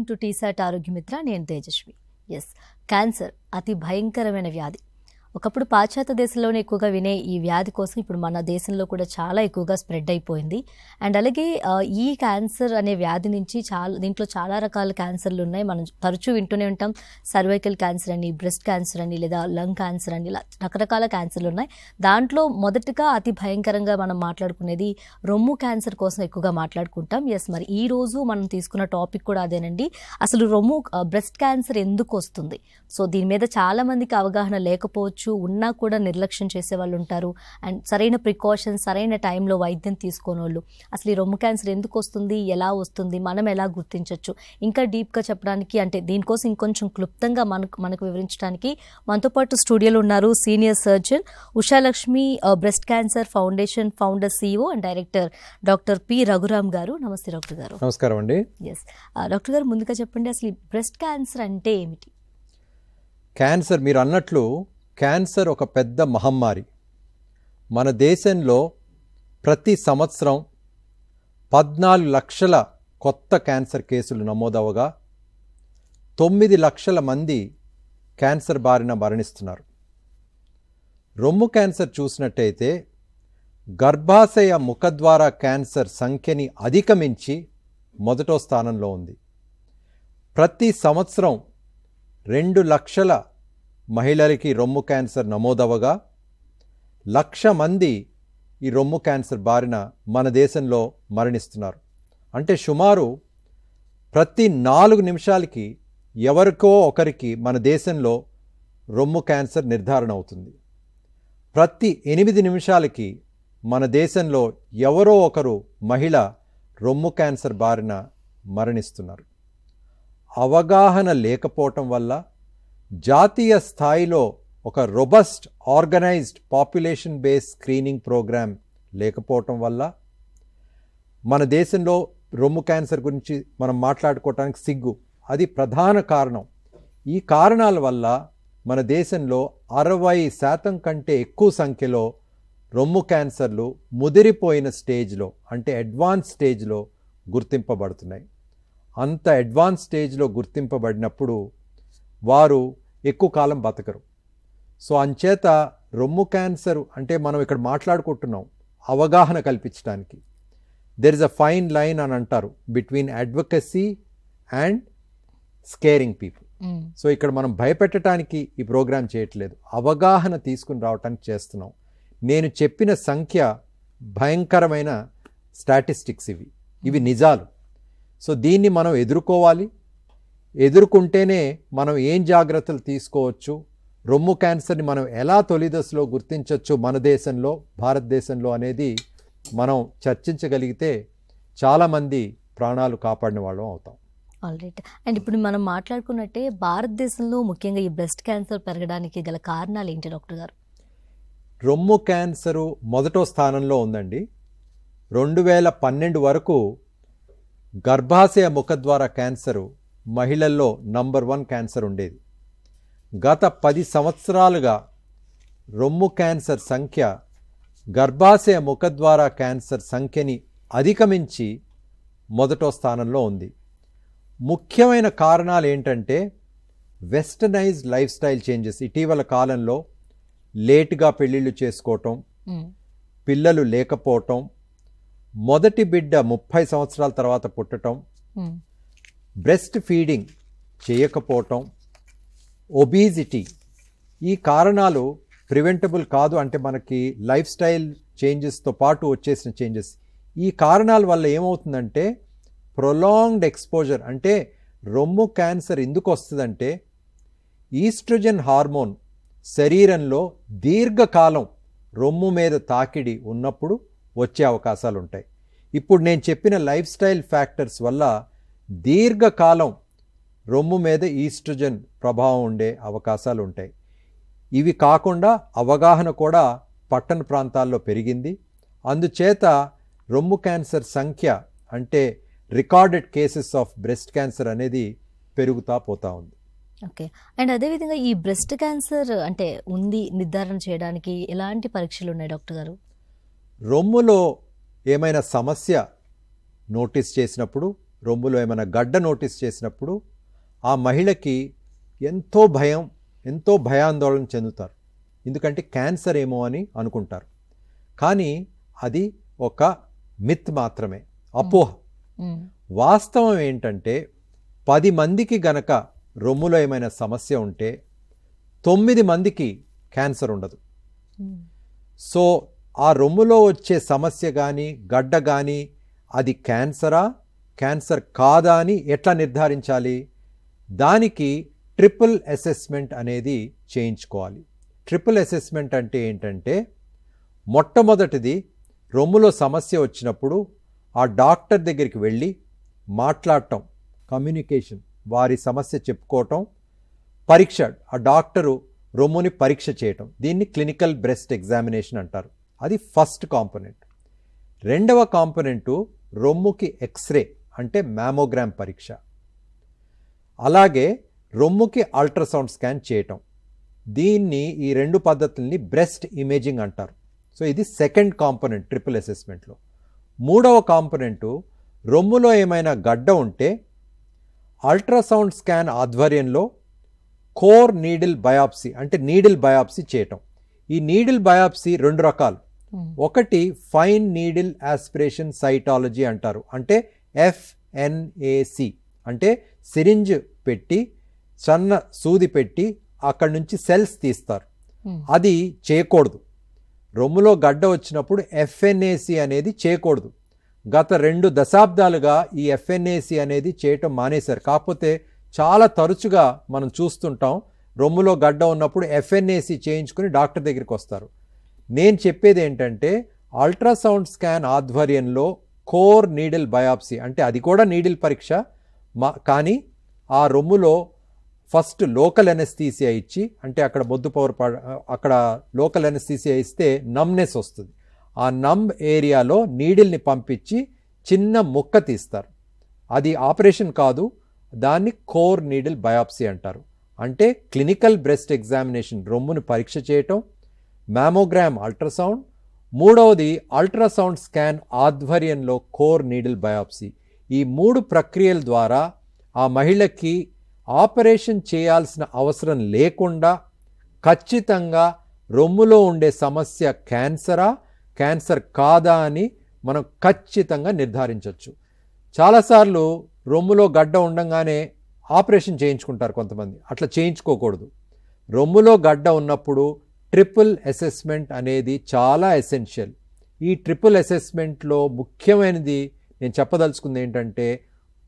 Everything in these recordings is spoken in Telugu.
Welcome to T-SAT Aarogyamitra. నేను తేజస్వి. క్యాన్సర్ అతి భయంకరమైన వ్యాధి. ఒకప్పుడు పాశ్చాత్య దేశంలోనే ఎక్కువగా వినే ఈ వ్యాధి కోసం ఇప్పుడు మన దేశంలో కూడా చాలా ఎక్కువగా స్ప్రెడ్ అయిపోయింది. అండ్ అలాగే ఈ క్యాన్సర్ అనే వ్యాధి నుంచి దీంట్లో చాలా రకాల క్యాన్సర్లు ఉన్నాయి. మనం తరచూ వింటూనే ఉంటాం. సర్వైకల్ క్యాన్సర్ అని, బ్రెస్ట్ క్యాన్సర్ అని, లేదా లంగ్ క్యాన్సర్ అని, ఇలా రకరకాల క్యాన్సర్లు ఉన్నాయి. దాంట్లో మొదటగా అతి భయంకరంగా మనం మాట్లాడుకునేది రొమ్ము క్యాన్సర్ కోసం ఎక్కువగా మాట్లాడుకుంటాం. మరి ఈ రోజు మనం తీసుకున్న టాపిక్ కూడా అదేనండి. అసలు బ్రెస్ట్ క్యాన్సర్ ఎందుకు వస్తుంది? సో దీని మీద చాలా మందికి అవగాహన లేకపోవచ్చు, ఉన్నా కూడా నిర్లక్ష్యం చేసే వాళ్ళు ఉంటారు. అండ్ సరైన ప్రికాషన్స్, సరైన టైంలో వైద్యం తీసుకోని వాళ్ళు. అసలు ఈ రొమ్ము క్యాన్సర్ ఎందుకు వస్తుంది, ఎలా వస్తుంది, మనం ఎలా గుర్తించవచ్చు, ఇంకా డీప్గా చెప్పడానికి, అంటే దీనికోసం ఇంకొంచెం క్లుప్తంగా మనకు వివరించడానికి మనతో పాటు స్టూడియోలో ఉన్నారు senior surgeon Ushalakshmi, breast cancer foundation founder, CEO and director doctor P Raghuram గారు. నమస్తే డాక్టర్ గారు. నమస్కారం అండి. డాక్టర్ గారు, ముందుగా చెప్పండి, అసలు బ్రెస్ట్ క్యాన్సర్ అంటే ఏమిటి? క్యాన్సర్, మీరు అన్నట్లు క్యాన్సర్ ఒక పెద్ద మహమ్మారి. మన దేశంలో ప్రతి సంవత్సరం 14 లక్షల కొత్త క్యాన్సర్ కేసులు నమోదవగా 9 లక్షల మంది క్యాన్సర్ బారిన మరణిస్తున్నారు. రొమ్ము క్యాన్సర్ చూసినట్టయితే గర్భాశయ ముఖద్వార క్యాన్సర్ సంఖ్యని అధిగమించి మొదటో స్థానంలో ఉంది. ప్రతి సంవత్సరం 2 లక్షల మహిళలకి రొమ్ము క్యాన్సర్ నమోదవగా 1,00,000 మంది ఈ రొమ్ము క్యాన్సర్ బారిన మన దేశంలో మరణిస్తున్నారు. అంటే సుమారు ప్రతి 4 నిమిషాలకి ఎవరికో ఒకరికి మన దేశంలో రొమ్ము క్యాన్సర్ నిర్ధారణ అవుతుంది. ప్రతి 8 నిమిషాలకి మన దేశంలో ఎవరో ఒకరు మహిళ రొమ్ము క్యాన్సర్ బారిన మరణిస్తున్నారు. అవగాహన లేకపోవటం వల్ల, జాతీయ స్థాయిలో ఒక robust organised population base screening programme లేకపోవటం వల్ల మన దేశంలో రొమ్ము క్యాన్సర్ గురించి మనం మాట్లాడుకోవటానికి సిగ్గు. అది ప్రధాన కారణం. ఈ కారణాల వల్ల మన దేశంలో 60% కంటే ఎక్కువ సంఖ్యలో రొమ్ము క్యాన్సర్లు ముదిరిపోయిన స్టేజ్లో, అంటే అడ్వాన్స్ స్టేజ్లో గుర్తింపబడుతున్నాయి. అంత అడ్వాన్స్ స్టేజ్లో గుర్తింపబడినప్పుడు వారు ఎక్కువ కాలం బతకరు. సో అంచేత రొమ్ము క్యాన్సర్ అంటే మనం ఇక్కడ మాట్లాడుకుంటున్నాం అవగాహన కల్పించడానికి. There is a fine line అని అంటారు between advocacy and scaring people. So ఇక్కడ మనం భయపెట్టడానికి ఈ ప్రోగ్రాం చేయట్లేదు, అవగాహన తీసుకుని రావడానికి చేస్తున్నాం. నేను చెప్పిన సంఖ్య భయంకరమైన స్టాటిస్టిక్స్, ఇవి నిజాలు. సో దీన్ని మనం ఎదుర్కోవాలి. ఎదుర్కొంటేనే మనం ఏం జాగ్రత్తలు తీసుకోవచ్చు, రొమ్ము క్యాన్సర్ని మనం ఎలా తొలి దశలో గుర్తించవచ్చు మన దేశంలో, భారతదేశంలో అనేది మనం చర్చించగలిగితే చాలామంది ప్రాణాలు కాపాడిన వాళ్ళం అవుతాం. ఆల్రైట్. అండ్ ఇప్పుడు మనం మాట్లాడుకున్నట్టే భారతదేశంలో ముఖ్యంగా ఈ బ్రెస్ట్ క్యాన్సర్ పెరగడానికి గల కారణాలు ఏంటి డాక్టర్ గారు? రొమ్ము క్యాన్సరు మొదటో స్థానంలో ఉందండి. 2012 వరకు గర్భాశయ ముఖద్వార క్యాన్సరు మహిళల్లో నంబర్ 1 క్యాన్సర్ ఉండేది. గత 10 సంవత్సరాలుగా రొమ్ము క్యాన్సర్ సంఖ్య గర్భాశయ ముఖద్వార క్యాన్సర్ సంఖ్యని అధిగమించి మొదటో స్థానంలో ఉంది. ముఖ్యమైన కారణాలు ఏంటంటే వెస్టర్నైజ్డ్ లైఫ్ స్టైల్ చేంజెస్. ఇటీవల కాలంలో లేటుగా పెళ్ళిళ్ళు చేసుకోవటం, పిల్లలు లేకపోవటం, మొదటి బిడ్డ 30 సంవత్సరాల తర్వాత పుట్టడం, బ్రెస్ట్ ఫీడింగ్ చేయకపోవటం, ఒబీజిటీ, ఈ కారణాలు ప్రివెంటబుల్ కాదు. అంటే మనకి లైఫ్ స్టైల్ చేంజెస్తో పాటు వచ్చేసిన చేంజెస్. ఈ కారణాల వల్ల ఏమవుతుందంటే ప్రొలాంగ్డ్ ఎక్స్పోజర్. అంటే రొమ్ము క్యాన్సర్ ఎందుకు వస్తుందంటే ఈస్ట్రోజన్ హార్మోన్ శరీరంలో దీర్ఘకాలం రొమ్ము మీద తాకిడి ఉన్నప్పుడు వచ్చే అవకాశాలు ఉంటాయి. ఇప్పుడు నేను చెప్పిన లైఫ్ స్టైల్ ఫ్యాక్టర్స్ వల్ల దీర్ఘకాలం రొమ్ము మీద ఈస్ట్రోజన్ ప్రభావం ఉండే అవకాశాలు ఉంటాయి. ఇవి కాకుండా అవగాహన కూడా పట్టణ ప్రాంతాల్లో పెరిగింది. అందుచేత రొమ్ము క్యాన్సర్ సంఖ్య, అంటే recorded cases of breast cancer అనేది పెరుగుతా పోతా ఉంది. ఓకే. అండ్ అదేవిధంగా ఈ బ్రెస్ట్ క్యాన్సర్ అంటే ఉంది నిర్ధారణ చేయడానికి ఎలాంటి పరీక్షలు ఉన్నాయి డాక్టర్ గారు? రొమ్ములో ఏమైనా సమస్య నోటీస్ చేసినప్పుడు రొమ్ములో ఏమైనా గడ్డ నోటీస్ చేసినప్పుడు ఆ మహిళకి ఎంతో భయాందోళన చెందుతారు. ఎందుకంటే క్యాన్సర్ ఏమో అని అనుకుంటారు. కానీ అది ఒక మిత్ మాత్రమే, అపోహ. వాస్తవం ఏంటంటే 10 మందికి గనక రొమ్ములో ఏమైనా సమస్య ఉంటే 9 మందికి క్యాన్సర్ ఉండదు. సో ఆ రొమ్ములో వచ్చే సమస్య కానీ గడ్డ కానీ అది క్యాన్సరా క్యాన్సర్ కాదా అని ఎట్లా నిర్ధారించాలి? దానికి ట్రిపుల్ అసెస్మెంట్ అనేది చేయించుకోవాలి. ట్రిపుల్ అసెస్మెంట్ అంటే ఏంటంటే మొట్టమొదటిది రొమ్ములో సమస్య వచ్చినప్పుడు ఆ డాక్టర్ దగ్గరికి వెళ్ళి మాట్లాడటం, కమ్యూనికేషన్, వారి సమస్య చెప్పుకోవటం, పరీక్ష, ఆ డాక్టరు రొమ్ముని పరీక్ష చేయటం, దీన్ని క్లినికల్ బ్రెస్ట్ ఎగ్జామినేషన్ అంటారు. అది ఫస్ట్ కాంపోనెంట్. రెండవ కాంపోనెంటు రొమ్ముకి ఎక్స్రే అంటే మ్యామోగ్రామ్ పరీక్ష, అలాగే రొమ్ముకి అల్ట్రాసౌండ్ స్కాన్ చేయటం. దీన్ని ఈ 2 పద్ధతుల్ని బ్రెస్ట్ ఇమేజింగ్ అంటారు. సో ఇది సెకండ్ కాంపోనెంట్ ట్రిపుల్ అసెస్మెంట్లో. మూడవ కాంపోనెంటు రొమ్ములో ఏమైనా గడ్డ ఉంటే అల్ట్రాసౌండ్ స్కాన్ ఆధ్వర్యంలో కోర్ నీడిల్ బయాప్సీ అంటే నీడిల్ బయాప్సీ చేయటం. ఈ నీడిల్ బయాప్సీ 2 రకాలు. ఒకటి ఫైన్ నీడిల్ ఆస్పిరేషన్ సైటాలజీ అంటారు, అంటే FNAC, అంటే సిరింజ్ పెట్టి సన్న సూది పెట్టి అక్కడి నుంచి సెల్స్ తీస్తారు. అది చేయకూడదు. రొమ్ములో గడ్డ వచ్చినప్పుడు FNAC అనేది చేయకూడదు. గత 2 దశాబ్దాలుగా ఈ FNAC అనేది చేయటం మానేశారు. కాకపోతే చాలా తరచుగా మనం చూస్తుంటాం, రొమ్ములో గడ్డ ఉన్నప్పుడు FNAC చేయించుకుని డాక్టర్ దగ్గరికి వస్తారు. నేను చెప్పేది ఏంటంటే అల్ట్రాసౌండ్ స్కాన్ ఆధ్వర్యంలో కోర్ నీడిల్ బయాప్సీ, అంటే అది కూడా నీడిల్ పరీక్ష, కానీ ఆ రొమ్ములో ఫస్ట్ లోకల్ ఎనస్థీసియా ఇచ్చి, అంటే అక్కడ అక్కడ లోకల్ ఎనస్థీసియా ఇస్తే నమ్నెస్ వస్తుంది. ఆ నమ్ ఏరియాలో నీడిల్ని పంపించి చిన్న ముక్క తీస్తారు. అది ఆపరేషన్ కాదు, దాన్ని కోర్ నీడిల్ బయాప్సీ అంటారు. అంటే క్లినికల్ బ్రెస్ట్ ఎగ్జామినేషన్, రొమ్మును పరీక్ష చేయటం, మ్యామోగ్రామ్ అల్ట్రాసౌండ్, మూడవది అల్ట్రాసౌండ్ స్కాన్ ఆధ్వర్యంలో కోర్ నీడిల్ బయాప్సీ. ఈ 3 ప్రక్రియల ద్వారా ఆ మహిళకి ఆపరేషన్ చేయాల్సిన అవసరం లేకుండా ఖచ్చితంగా రొమ్ములో ఉండే సమస్య క్యాన్సరా క్యాన్సర్ కాదా అని మనం ఖచ్చితంగా నిర్ధారించవచ్చు. చాలాసార్లు రొమ్ములో గడ్డ ఉండంగానే ఆపరేషన్ చేయించుకుంటారు కొంతమంది. అట్లా చేయించుకోకూడదు. రొమ్ములో గడ్డ ఉన్నప్పుడు ట్రిపుల్ అసెస్మెంట్ అనేది చాలా ఎసెన్షియల్. ఈ ట్రిపుల్ అసెస్మెంట్లో ముఖ్యమైనది నేను చెప్పదలుచుకుంది ఏంటంటే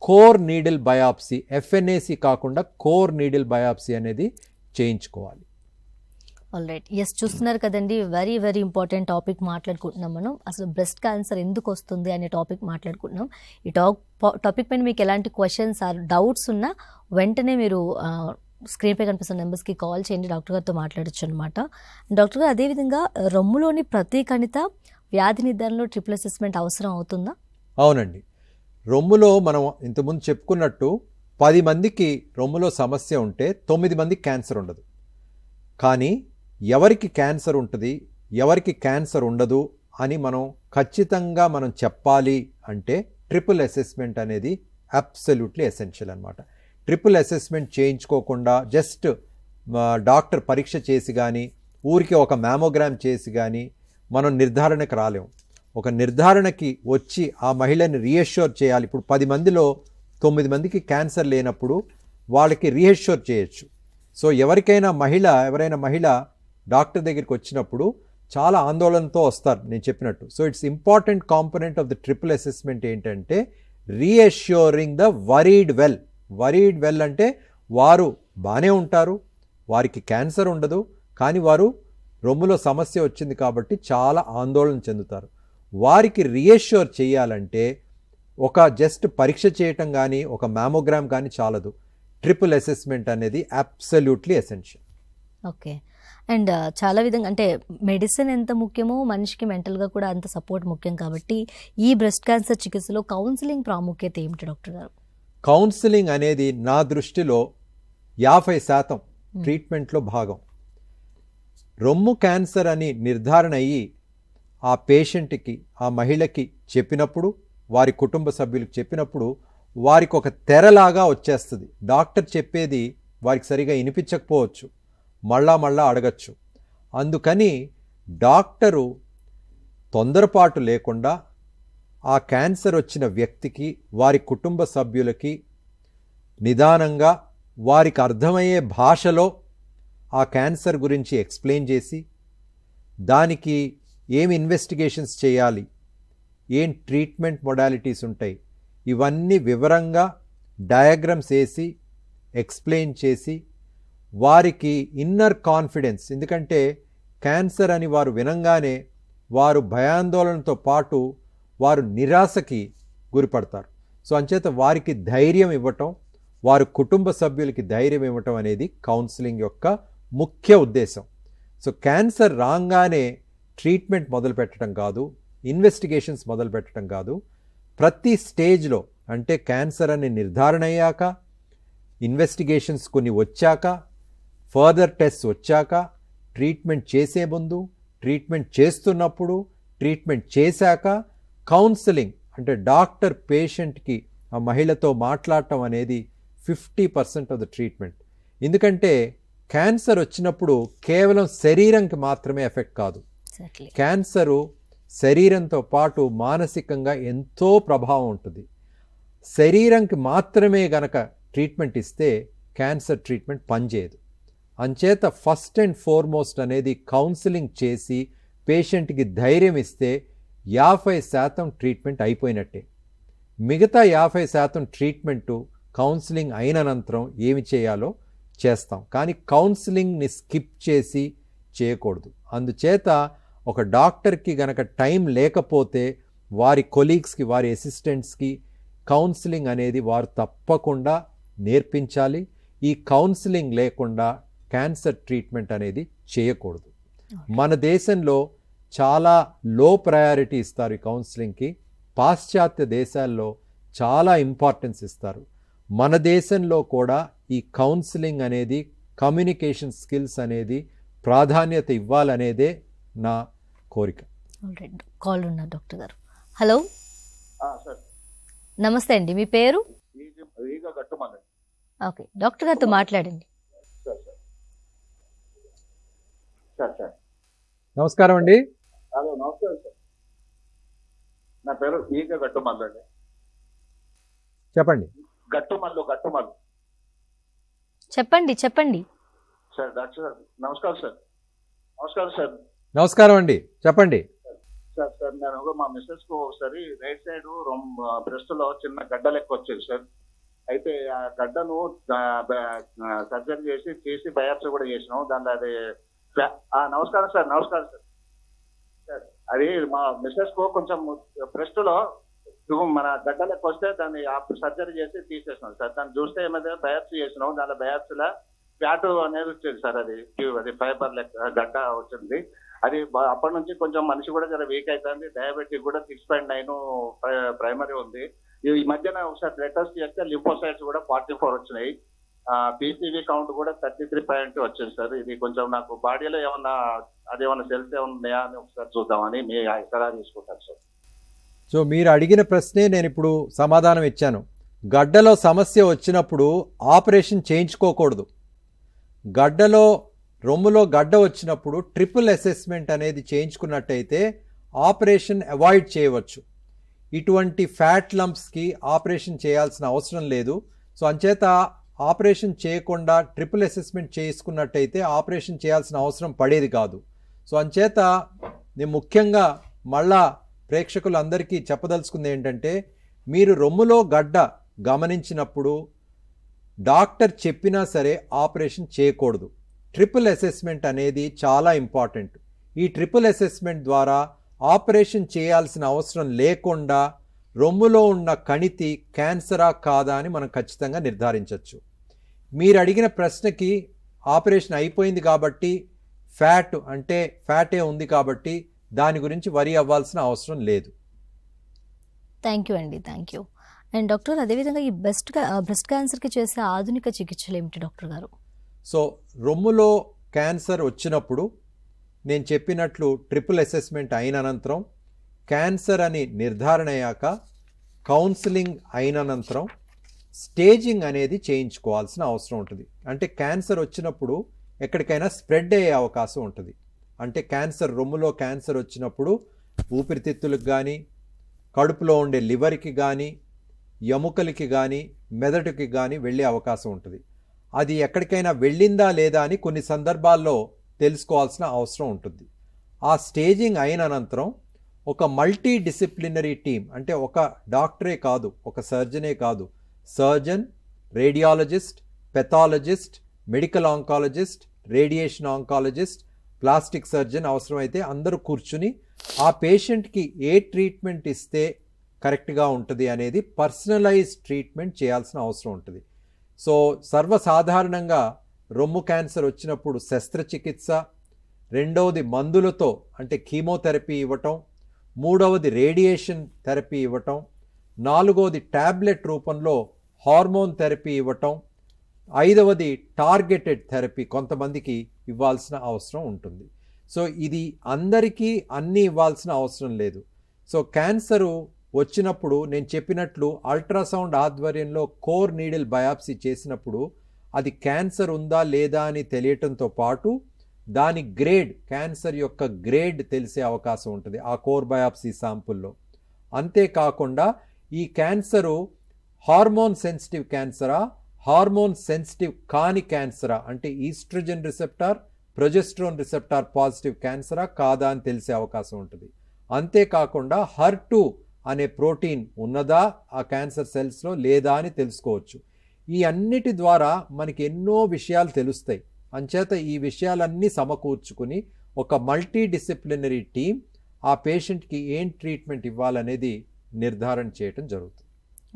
కోర్ నీడిల్ బయాప్సీ, FNAC కాకుండా కోర్ నీడిల్ బయాప్సీ అనేది చేయించుకోవాలి. ఆల్ రైట్, ఎస్, చూస్తున్నారు కదండి, వెరీ వెరీ ఇంపార్టెంట్ టాపిక్ మాట్లాడుకుంటున్నాం మనం. అసలు బ్రెస్ట్ క్యాన్సర్ ఎందుకు వస్తుంది అనే టాపిక్ మాట్లాడుకుంటున్నాం. ఈ టాపిక్ పైన మీకు ఎలాంటి క్వశ్చన్స్ ఆర్ డౌట్స్ ఉన్నా వెంటనే మీరు స్క్రీన్పై కనిపిస్తున్న నెంబర్స్కి కాల్ చేయండి, డాక్టర్ గారితో మాట్లాడచ్చు అనమాట. డాక్టర్ గారు, అదేవిధంగా రొమ్ములోని ప్రతి కణిత వ్యాధి నిర్ధారణలో ట్రిపుల్ అసెస్మెంట్ అవసరం అవుతుందా? అవునండి. రొమ్ములో మనం ఇంతకుముందు చెప్పుకున్నట్టు 10 మందికి రొమ్ములో సమస్య ఉంటే 9 మందికి క్యాన్సర్ ఉండదు. కానీ ఎవరికి క్యాన్సర్ ఉంటుంది, ఎవరికి క్యాన్సర్ ఉండదు అని మనం ఖచ్చితంగా చెప్పాలి అంటే ట్రిపుల్ అసెస్మెంట్ అనేది అబ్సల్యూట్లీ ఎసెన్షియల్ అనమాట. ట్రిపుల్ అసెస్మెంట్ చేయించుకోకుండా జస్ట్ డాక్టర్ పరీక్ష చేసి కానీ ఊరికి ఒక మ్యామోగ్రామ్ చేసి కానీ మనం నిర్ధారణకు రాలేము. ఒక నిర్ధారణకి వచ్చి ఆ మహిళని రీఅష్యూర్ చేయాలి. ఇప్పుడు 10 మందిలో 9 మందికి క్యాన్సర్ లేనప్పుడు వాళ్ళకి రీఅష్యూర్ చేయొచ్చు. సో ఎవరైనా మహిళ డాక్టర్ దగ్గరికి వచ్చినప్పుడు చాలా ఆందోళనతో వస్తారు నేను చెప్పినట్టు. So it's important component of the triple assessment ఏంటంటే రీఅష్యూరింగ్ ద వరీడ్ వెల్ అంటే వారు బాగానే ఉంటారు, వారికి క్యాన్సర్ ఉండదు, కానీ వారు రొమ్ములో సమస్య వచ్చింది కాబట్టి చాలా ఆందోళన చెందుతారు. వారికి రీఅష్యూర్ చేయాలంటే ఒక జస్ట్ పరీక్ష చేయటం కానీ ఒక మ్యామోగ్రామ్ కానీ చాలదు. ట్రిపుల్ అసెస్మెంట్ అనేది అబ్సల్యూట్లీ ఎసెన్షియల్. ఓకే. అండ్ చాలా విధంగా అంటే మెడిసిన్ ఎంత ముఖ్యమో మనిషికి మెంటల్గా కూడా అంత సపోర్ట్ ముఖ్యం కాబట్టి ఈ బ్రెస్ట్ క్యాన్సర్ చికిత్సలో కౌన్సిలింగ్ ప్రాముఖ్యత ఏమిటి డాక్టర్ గారు? కౌన్సిలింగ్ అనేది నా దృష్టిలో 50% ట్రీట్మెంట్లో భాగం. రొమ్ము క్యాన్సర్ అని నిర్ధారణ అయ్యి ఆ పేషెంట్కి, ఆ మహిళకి చెప్పినప్పుడు, వారి కుటుంబ సభ్యులకు చెప్పినప్పుడు వారికి ఒక తెరలాగా వచ్చేస్తుంది. డాక్టర్ చెప్పేది వారికి సరిగా వినిపించకపోవచ్చు, మళ్ళా అడగచ్చు. అందుకని డాక్టరు తొందరపాటు లేకుండా ఆ క్యాన్సర్ వచ్చిన వ్యక్తికి, వారి కుటుంబ సభ్యులకి నిదానంగా వారికి అర్థమయ్యే భాషలో ఆ క్యాన్సర్ గురించి ఎక్స్ప్లెయిన్ చేసి, దానికి ఏమి ఇన్వెస్టిగేషన్స్ చేయాలి, ఏం ట్రీట్మెంట్ మొడాలిటీస్ ఉంటాయి, ఇవన్నీ వివరంగా డయాగ్రామ్స్ వేసి ఎక్స్ప్లెయిన్ చేసి వారికి ఇన్నర్ కాన్ఫిడెన్స్, ఎందుకంటే క్యాన్సర్ అని వారు వినంగానే వారు భయాందోళనతో పాటు వారు నిరాశకి గురిపడతారు. సో అంచేత వారికి ధైర్యం ఇవ్వటం, వారి కుటుంబ సభ్యులకి ధైర్యం ఇవ్వటం అనేది కౌన్సిలింగ్ యొక్క ముఖ్య ఉద్దేశం. సో క్యాన్సర్ రాగానే ట్రీట్మెంట్ మొదలు పెట్టడం కాదు, ఇన్వెస్టిగేషన్స్ మొదలు పెట్టడం కాదు, ప్రతి స్టేజ్లో, అంటే క్యాన్సర్ అని నిర్ధారణ అయ్యాక, ఇన్వెస్టిగేషన్స్ కొన్ని వచ్చాక, ఫర్దర్ టెస్ట్ వచ్చాక, ట్రీట్మెంట్ చేసే ముందు, ట్రీట్మెంట్ చేస్తున్నప్పుడు, ట్రీట్మెంట్ చేశాక, కౌన్సిలింగ్ అంటే డాక్టర్ పేషెంట్కి ఆ మహిళతో మాట్లాడటం అనేది 50% ఆఫ్ ద ట్రీట్మెంట్. ఎందుకంటే క్యాన్సర్ వచ్చినప్పుడు కేవలం శరీరంకి మాత్రమే ఎఫెక్ట్ కాదు. క్యాన్సరు శరీరంతో పాటు మానసికంగా ఎంతో ప్రభావం ఉంటుంది. శరీరంకి మాత్రమే గనక ట్రీట్మెంట్ ఇస్తే క్యాన్సర్ ట్రీట్మెంట్ పనిచేయదు. అంచేత ఫస్ట్ అండ్ ఫార్మోస్ట్ అనేది కౌన్సిలింగ్ చేసి పేషెంట్కి ధైర్యం ఇస్తే 50% ట్రీట్మెంట్ అయిపోయినట్టే. మిగతా 50% ట్రీట్మెంటు కౌన్సిలింగ్ అయిన అనంతరం ఏమి చేయాలో చేస్తాం, కానీ కౌన్సిలింగ్ని స్కిప్ చేసి చేయకూడదు. అందుచేత ఒక డాక్టర్కి గనక టైం లేకపోతే వారి కొలీగ్స్కి, వారి అసిస్టెంట్స్కి కౌన్సిలింగ్ అనేది వారు తప్పకుండా నేర్పించాలి. ఈ కౌన్సిలింగ్ లేకుండా క్యాన్సర్ ట్రీట్మెంట్ అనేది చేయకూడదు. మన దేశంలో చాలా లో ప్రయారిటీ ఇస్తారు ఈ కౌన్సిలింగ్కి. పాశ్చాత్య దేశాల్లో చాలా ఇంపార్టెన్స్ ఇస్తారు. మన దేశంలో కూడా ఈ కౌన్సిలింగ్ అనేది, కమ్యూనికేషన్ స్కిల్స్ అనేది ప్రాధాన్యత ఇవ్వాలనేదే నా కోరిక. కాల్ ఉన్నారు డాక్టర్ గారు. హలో, నమస్తే అండి, మీ పేరు? ఓకే, డాక్టర్ గారితో మాట్లాడండి. నమస్కారం అండి. హలో, నమస్కారం సార్. నా పేరు ఈగ గట్టుమల్లు అండి. చెప్పండి. గట్టుమల్లు. చెప్పండి సార్. డాక్టర్ సార్ నమస్కారం సార్. నమస్కారం సార్. నమస్కారం అండి, చెప్పండి. సార్ నేను మా మిస్సెస్ కు ఒకసారి రైట్ సైడ్ బ్రెస్ట్ లో చిన్న గడ్డ లెక్క వచ్చేది సార్. అయితే ఆ గడ్డను సర్జరీ చేసి బయాప్సీ కూడా చేసినాం. దాంట్లో అది నమస్కారం సార్. సార్ అది మా మిస్సెస్ కు కొంచెం బ్రెస్ట్ లో మన గడ్డ లెక్క వస్తే దాన్ని సర్జరీ చేసి తీసేసినాం సార్. దాన్ని చూస్తే ఏమైతే బయాప్సీ చేసినాం, దాంట్లో బయాప్సీలో ఫ్యాట్ అనేది వచ్చేది సార్. అది ఫైబర్ లెక్క గడ్డ వచ్చింది. అది అప్పటి నుంచి కొంచెం మనిషి కూడా జర వీక్ అవుతుంది. డయాబెటిక్ కూడా 6.9 ప్రైమరీ ఉంది. ఈ మధ్యన ఒకసారి బ్లడ్ టెస్ట్ చేస్తే లింఫోసైట్స్ కూడా 44 వచ్చినాయి. పీసీవీ కౌంట్ కూడా 33 వచ్చింది సార్. ఇది కొంచెం నాకు బాడీలో అదేమన్నా సెల్స్ ఏమన్నా ఉన్నాయా అని ఒకసారి చూద్దామని మీ సలహా తీసుకుంటాను సార్. సో మీరు అడిగిన ప్రశ్నే నేను ఇప్పుడు సమాధానం ఇచ్చాను. గడ్డలో సమస్య వచ్చినప్పుడు ఆపరేషన్ చేయించుకోకూడదు. రొమ్ములో గడ్డ వచ్చినప్పుడు ట్రిపుల్ అసెస్మెంట్ అనేది చేయించుకున్నట్టయితే ఆపరేషన్ అవాయిడ్ చేయవచ్చు. ఇటువంటి ఫ్యాట్ లంప్స్కి ఆపరేషన్ చేయాల్సిన అవసరం లేదు. సో అంచేత ఆపరేషన్ చేయకుండా ట్రిపుల్ అసెస్మెంట్ చేసుకున్నట్టయితే ఆపరేషన్ చేయాల్సిన అవసరం పడేది కాదు. సో అంచేత నేను ముఖ్యంగా మళ్ళా ప్రేక్షకులందరికీ చెప్పదలుచుకుంది ఏంటంటే, మీరు రొమ్ములో గడ్డ గమనించినప్పుడు డాక్టర్ చెప్పినా సరే ఆపరేషన్ చేయకూడదు. ట్రిపుల్ అసెస్మెంట్ అనేది చాలా ఇంపార్టెంట్. ఈ ట్రిపుల్ అసెస్మెంట్ ద్వారా ఆపరేషన్ చేయాల్సిన అవసరం లేకుండా రొమ్ములో ఉన్న కణితి క్యాన్సరా కాదా అని మనం ఖచ్చితంగా నిర్ధారించవచ్చు. మీరు అడిగిన ప్రశ్నకి ఆపరేషన్ అయిపోయింది కాబట్టి ఫ్యాటే ఉంది కాబట్టి దాని గురించి వరి అవ్వాల్సిన అవసరం లేదు. థ్యాంక్ యూ అండి, థ్యాంక్ యూ. అండ్ డాక్టర్, అదేవిధంగా ఈ బ్రెస్ట్ క్యాన్సర్కి చేసే ఆధునిక చికిత్సలు ఏమిటి డాక్టర్ గారు? సో రొమ్ములో క్యాన్సర్ వచ్చినప్పుడు నేను చెప్పినట్లు ట్రిపుల్ అసెస్మెంట్ అయిన అనంతరం, క్యాన్సర్ అని నిర్ధారణ అయ్యాక, కౌన్సిలింగ్ అయిన అనంతరం స్టేజింగ్ అనేది చేయించుకోవాల్సిన అవసరం ఉంటుంది. అంటే క్యాన్సర్ వచ్చినప్పుడు ఎక్కడికైనా స్ప్రెడ్ అయ్యే అవకాశం ఉంటుంది. అంటే క్యాన్సర్, రొమ్ములో క్యాన్సర్ వచ్చినప్పుడు ఊపిరితిత్తులకు కానీ, కడుపులో ఉండే లివర్కి కానీ, ఎముకలకి కానీ, మెదడుకి కానీ వెళ్ళే అవకాశం ఉంటుంది. అది ఎక్కడికైనా వెళ్ళిందా లేదా అని కొన్ని సందర్భాల్లో తెలుసుకోవాల్సిన అవసరం ఉంటుంది. ఆ స్టేజింగ్ అయిన అనంతరం ఒక మల్టీ డిసిప్లినరీ టీమ్, అంటే ఒక డాక్టరే కాదు, ఒక సర్జనే కాదు, surgeon, radiologist, pathologist, medical oncologist, radiation oncologist, plastic surgeon అవసరమైతే అందరూ కూర్చుని ఆ పేషెంట్కి ఏ ట్రీట్మెంట్ ఇస్తే కరెక్ట్గా ఉంటుంది అనేది పర్సనలైజ్డ్ ట్రీట్మెంట్ చేయాల్సిన అవసరం ఉంటుంది. సో సర్వసాధారణంగా రొమ్ము క్యాన్సర్ వచ్చినప్పుడు శస్త్రచికిత్స, రెండవది మందులతో అంటే కీమోథెరపీ ఇవ్వటం, మూడవది రేడియేషన్ థెరపీ ఇవ్వటం, నాలుగవది ట్యాబ్లెట్ రూపంలో హార్మోన్ థెరపీ ఇవ్వటం, ఐదవది టార్గెటెడ్ థెరపీ కొంతమందికి ఇవ్వాల్సిన అవసరం ఉంటుంది. సో ఇది అందరికీ అన్నీ ఇవ్వాల్సిన అవసరం లేదు. సో క్యాన్సరు వచ్చినప్పుడు నేను చెప్పినట్లు అల్ట్రాసౌండ్ ఆధ్వర్యంలో కోర్ నీడిల్ బయాప్సీ చేసినప్పుడు అది క్యాన్సర్ ఉందా లేదా అని తెలియటంతో పాటు దాని గ్రేడ్, క్యాన్సర్ యొక్క గ్రేడ్ తెలిసే అవకాశం ఉంటుంది ఆ కోర్ బయాప్సీ శాంపుల్లో. అంతేకాకుండా ఈ క్యాన్సరు హార్మోన్ సెన్సిటివ్ క్యాన్సరా, హార్మోన్ సెన్సిటివ్ కాని క్యాన్సరా, అంటే oestrogen receptor, progesterone receptor positive క్యాన్సరా కాదా అని తెలిసే అవకాశం ఉంటుంది. అంతేకాకుండా HER2 అనే ప్రోటీన్ ఉన్నదా ఆ క్యాన్సర్ సెల్స్లో లేదా అని తెలుసుకోవచ్చు. ఈ అన్నిటి ద్వారా మనకి ఎన్నో విషయాలు తెలుస్తాయి. అంచేత ఈ విషయాలన్నీ సమకూర్చుకుని ఒక మల్టీ డిసిప్లినరీ టీం ఆ పేషెంట్కి ఏం ట్రీట్మెంట్ ఇవ్వాలనేది నిర్ధారణ చేయటం జరుగుతుంది.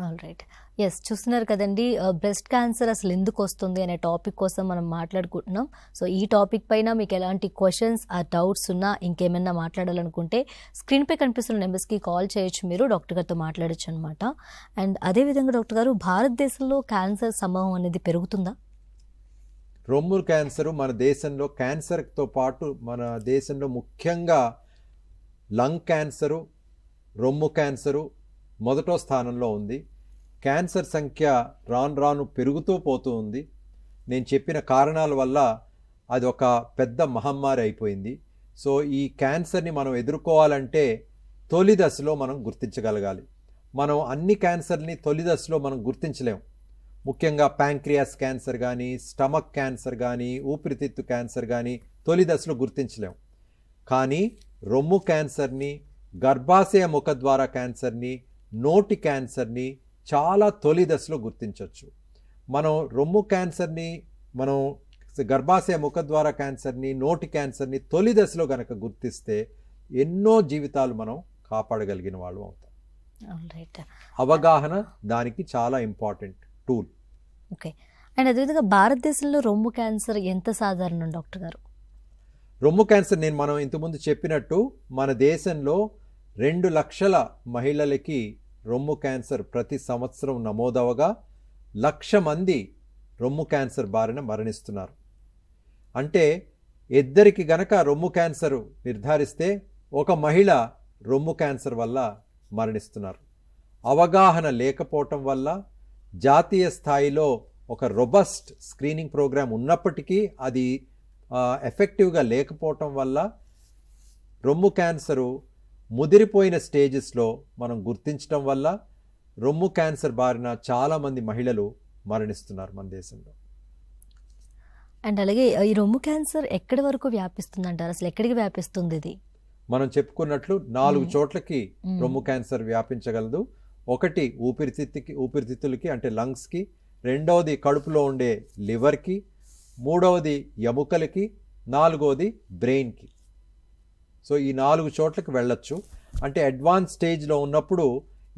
ఆల్ రైట్, ఎస్, చూస్తున్నారు కదండి, బ్రెస్ట్ క్యాన్సర్ అసలు ఎందుకు వస్తుంది అనే టాపిక్ కోసం మనం మాట్లాడుకుంటున్నాం. సో ఈ టాపిక్ పైన మీకు ఎలాంటి క్వశ్చన్స్ ఆ డౌట్స్ ఉన్నా, ఇంకేమైనా మాట్లాడాలనుకుంటే స్క్రీన్పై కనిపిస్తున్న నెంబర్స్కి కాల్ చేయొచ్చు, మీరు డాక్టర్ గారితో మాట్లాడచ్చు అనమాట. అండ్ అదేవిధంగా డాక్టర్ గారు, భారతదేశంలో క్యాన్సర్ సమూహం అనేది పెరుగుతుందా? రొమ్ము క్యాన్సరు మన దేశంలో క్యాన్సర్తో పాటు మన దేశంలో ముఖ్యంగా లంగ్ క్యాన్సరు, రొమ్ము క్యాన్సరు మొదటో స్థానంలో ఉంది. క్యాన్సర్ సంఖ్య రాను రాను పెరుగుతూ పోతూ ఉంది. నేను చెప్పిన కారణాల వల్ల అది ఒక పెద్ద మహమ్మారి అయిపోయింది. సో ఈ క్యాన్సర్ని మనం ఎదుర్కోవాలంటే తొలి దశలో మనం గుర్తించగలగాలి. మనం అన్ని క్యాన్సర్ని తొలి దశలో మనం గుర్తించలేం. ముఖ్యంగా ప్యాంక్రియాస్ క్యాన్సర్ కానీ, స్టమక్ క్యాన్సర్ కానీ, ఊపిరితిత్తు క్యాన్సర్ కానీ తొలి దశలో గుర్తించలేం. కానీ రొమ్ము క్యాన్సర్ని, గర్భాశయ ముఖద్వార క్యాన్సర్ని, నోటి క్యాన్సర్ని చాలా తొలి దశలో గుర్తించవచ్చు. మనం రొమ్ము క్యాన్సర్ని, మనం గర్భాశయ ముఖద్వార క్యాన్సర్ని, నోటి క్యాన్సర్ని తొలి దశలో గనక గుర్తిస్తే ఎన్నో జీవితాలు మనం కాపాడగలిగిన వాళ్ళు అవుతాం. అవగాహన దానికి చాలా ఇంపార్టెంట్ టూల్. ఓకే, అండ్ అదేవిధంగా భారతదేశంలో రొమ్ము క్యాన్సర్ ఎంత సాధారణం డాక్టర్ గారు? రొమ్ము క్యాన్సర్ మనం ఇంతకుముందు చెప్పినట్టు మన దేశంలో 2 లక్షల మహిళలకి రొమ్ము క్యాన్సర్ ప్రతి సంవత్సరం నమోదవగా 1,00,000 మంది రొమ్ము క్యాన్సర్ బారిన మరణిస్తున్నారు. అంటే ఇద్దరికి గనక రొమ్ము క్యాన్సర్ నిర్ధారిస్తే ఒక మహిళ రొమ్ము క్యాన్సర్ వల్ల మరణిస్తున్నారు. అవగాహన లేకపోవటం వల్ల, జాతీయ స్థాయిలో ఒక రొబస్ట్ స్క్రీనింగ్ ప్రోగ్రాం ఉన్నప్పటికీ అది ఎఫెక్టివ్గా లేకపోవటం వల్ల రొమ్ము క్యాన్సరు ముదిరిపోయిన స్టేజెస్లో మనం గుర్తించడం వల్ల రొమ్ము క్యాన్సర్ బారిన చాలామంది మహిళలు మరణిస్తున్నారు మన దేశంలో. అండ్ అలాగే ఈ రొమ్ము క్యాన్సర్ ఎక్కడి వరకు వ్యాపిస్తుంది అంటారు? అసలు ఎక్కడికి వ్యాపిస్తుంది ఇది? మనం చెప్పుకున్నట్లు 4 చోట్లకి రొమ్ము క్యాన్సర్ వ్యాపించగలదు. ఒకటి ఊపిరితిత్తులకి అంటే లంగ్స్కి, రెండవది కడుపులో ఉండే లివర్కి, మూడవది ఎముకలకి, నాలుగవది బ్రెయిన్కి. సో ఈ 4 చోట్లకి వెళ్ళొచ్చు. అంటే అడ్వాన్స్ స్టేజ్లో ఉన్నప్పుడు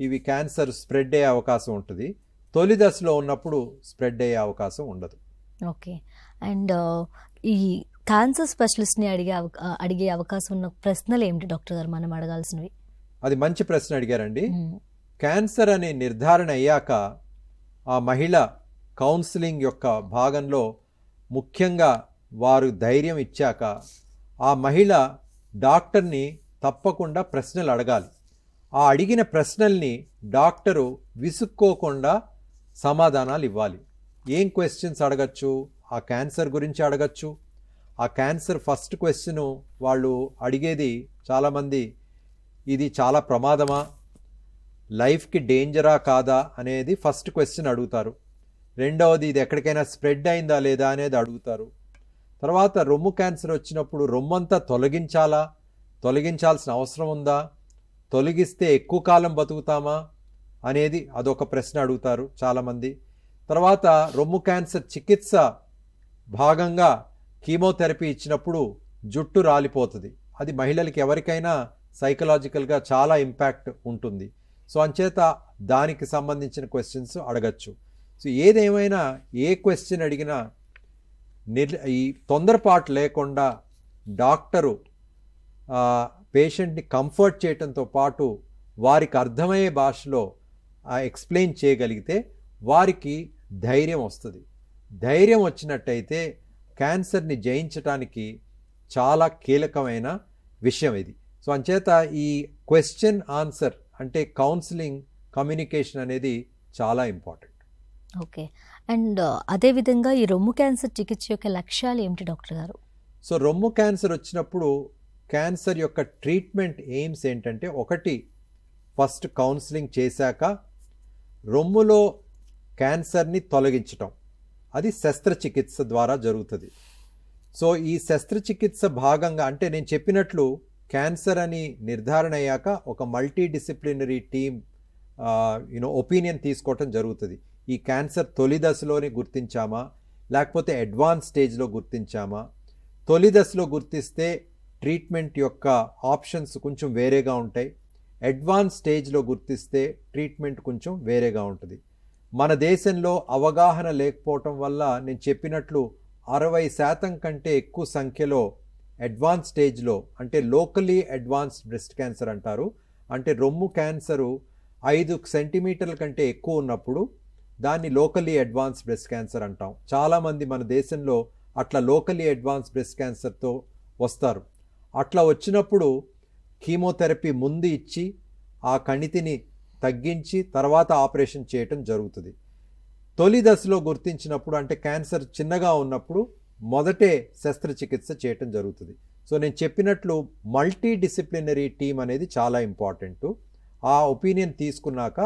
ఇవి క్యాన్సర్ స్ప్రెడ్ అయ్యే అవకాశం ఉంటుంది. తొలి దశలో ఉన్నప్పుడు స్ప్రెడ్ అయ్యే అవకాశం ఉండదు. ఓకే, అండ్ ఈ క్యాన్సర్ స్పెషలిస్ట్ని అడిగే అవకాశం ఉన్న ప్రశ్నలు ఏమిటి డాక్టర్ గారు మనం అడగాల్సినవి? అది మంచి ప్రశ్న అడిగారండి. క్యాన్సర్ అనే నిర్ధారణ అయ్యాక ఆ మహిళ కౌన్సిలింగ్ యొక్క భాగంలో ముఖ్యంగా వారు ధైర్యం ఇచ్చాక ఆ మహిళ డాక్టర్ని తప్పకుండా ప్రశ్నలు అడగాలి. ఆ అడిగిన ప్రశ్నల్ని డాక్టరు విసుక్కోకుండా సమాధానాలు ఇవ్వాలి. ఏం క్వశ్చన్స్ అడగచ్చు? ఆ క్యాన్సర్ గురించి అడగచ్చు. ఆ క్యాన్సర్ ఫస్ట్ క్వశ్చను వాళ్ళు అడిగేది చాలామంది, ఇది చాలా ప్రమాదమా, లైఫ్కి డేంజరా కాదా అనేది ఫస్ట్ క్వశ్చన్ అడుగుతారు. రెండవది ఇది ఎక్కడికైనా స్ప్రెడ్ అయిందా లేదా అనేది అడుగుతారు. తర్వాత రొమ్ము క్యాన్సర్ వచ్చినప్పుడు రొమ్మంతా తొలగించాల్సిన అవసరం ఉందా, తొలగిస్తే ఎక్కువ కాలం బతుకుతామా అనేది అదొక ప్రశ్న అడుగుతారు చాలామంది. తర్వాత రొమ్ము క్యాన్సర్ చికిత్స భాగంగా కీమోథెరపీ ఇచ్చినప్పుడు జుట్టు రాలిపోతుంది. అది మహిళలకి ఎవరికైనా సైకలాజికల్గా చాలా ఇంపాక్ట్ ఉంటుంది. సో అంచేత దానికి సంబంధించిన క్వశ్చన్స్ అడగచ్చు. సో ఏదేమైనా ఏ క్వశ్చన్ అడిగినా ఈ తొందరపాటు లేకుండా డాక్టరు పేషెంట్ని కంఫర్ట్ చేయడంతో పాటు వారికి అర్థమయ్యే భాషలో ఎక్స్ప్లెయిన్ చేయగలిగితే వారికి ధైర్యం వస్తుంది. ధైర్యం వచ్చినట్టయితే క్యాన్సర్ని జయించడానికి చాలా కీలకమైన విషయం ఇది. సో అంచేత ఈ క్వశ్చన్ ఆన్సర్ అంటే కౌన్సిలింగ్, కమ్యూనికేషన్ అనేది చాలా ఇంపార్టెంట్. ఓకే. అండ్ అదేవిధంగా ఈ రొమ్ము క్యాన్సర్ చికిత్స యొక్క లక్ష్యాలు ఏమిటి డాక్టర్ గారు? సో రొమ్ము క్యాన్సర్ వచ్చినప్పుడు క్యాన్సర్ యొక్క ట్రీట్మెంట్ ఎయిమ్స్ ఏంటంటే, ఒకటి ఫస్ట్ కౌన్సిలింగ్ చేశాక రొమ్ములో క్యాన్సర్ని తొలగించటం, అది శస్త్రచికిత్స ద్వారా జరుగుతుంది. సో ఈ శస్త్రచికిత్స భాగంగా అంటే నేను చెప్పినట్లు క్యాన్సర్ అని నిర్ధారణ అయ్యాక ఒక మల్టీ డిసిప్లినరీ టీమ్ ఒపీనియన్ తీసుకోవటం జరుగుతుంది. ఈ క్యాన్సర్ తొలి దశలోనే గుర్తించామా లేకపోతే అడ్వాన్స్ స్టేజ్లో గుర్తించామా? తొలి దశలో గుర్తిస్తే ట్రీట్మెంట్ యొక్క ఆప్షన్స్ కొంచెం వేరేగా ఉంటాయి. అడ్వాన్స్ స్టేజ్లో గుర్తిస్తే ట్రీట్మెంట్ కొంచెం వేరేగా ఉంటుంది. మన దేశంలో అవగాహన లేకపోవటం వల్ల నేను చెప్పినట్లు 60% కంటే ఎక్కువ సంఖ్యలో అడ్వాన్స్ స్టేజ్లో అంటే లోకలీ అడ్వాన్స్డ్ బ్రెస్ట్ క్యాన్సర్ అంటారు. అంటే రొమ్ము క్యాన్సరు 5 సెంటీమీటర్ల కంటే ఎక్కువ ఉన్నప్పుడు దాన్ని లోకలీ అడ్వాన్స్డ్ బ్రెస్ట్ క్యాన్సర్ అంటాం. చాలామంది మన దేశంలో అట్లా లోకలీ అడ్వాన్స్డ్ బ్రెస్ట్ క్యాన్సర్తో వస్తారు. అట్లా వచ్చినప్పుడు కీమోథెరపీ ముందు ఇచ్చి ఆ కణితిని తగ్గించి తర్వాత ఆపరేషన్ చేయటం జరుగుతుంది. తొలి దశలో గుర్తించినప్పుడు అంటే క్యాన్సర్ చిన్నగా ఉన్నప్పుడు మొదటే శస్త్రచికిత్స చేయటం జరుగుతుంది. సో నేను చెప్పినట్లు మల్టీ డిసిప్లినరీ టీమ్ అనేది చాలా ఇంపార్టెంట్. ఆ ఒపీనియన్ తీసుకున్నాక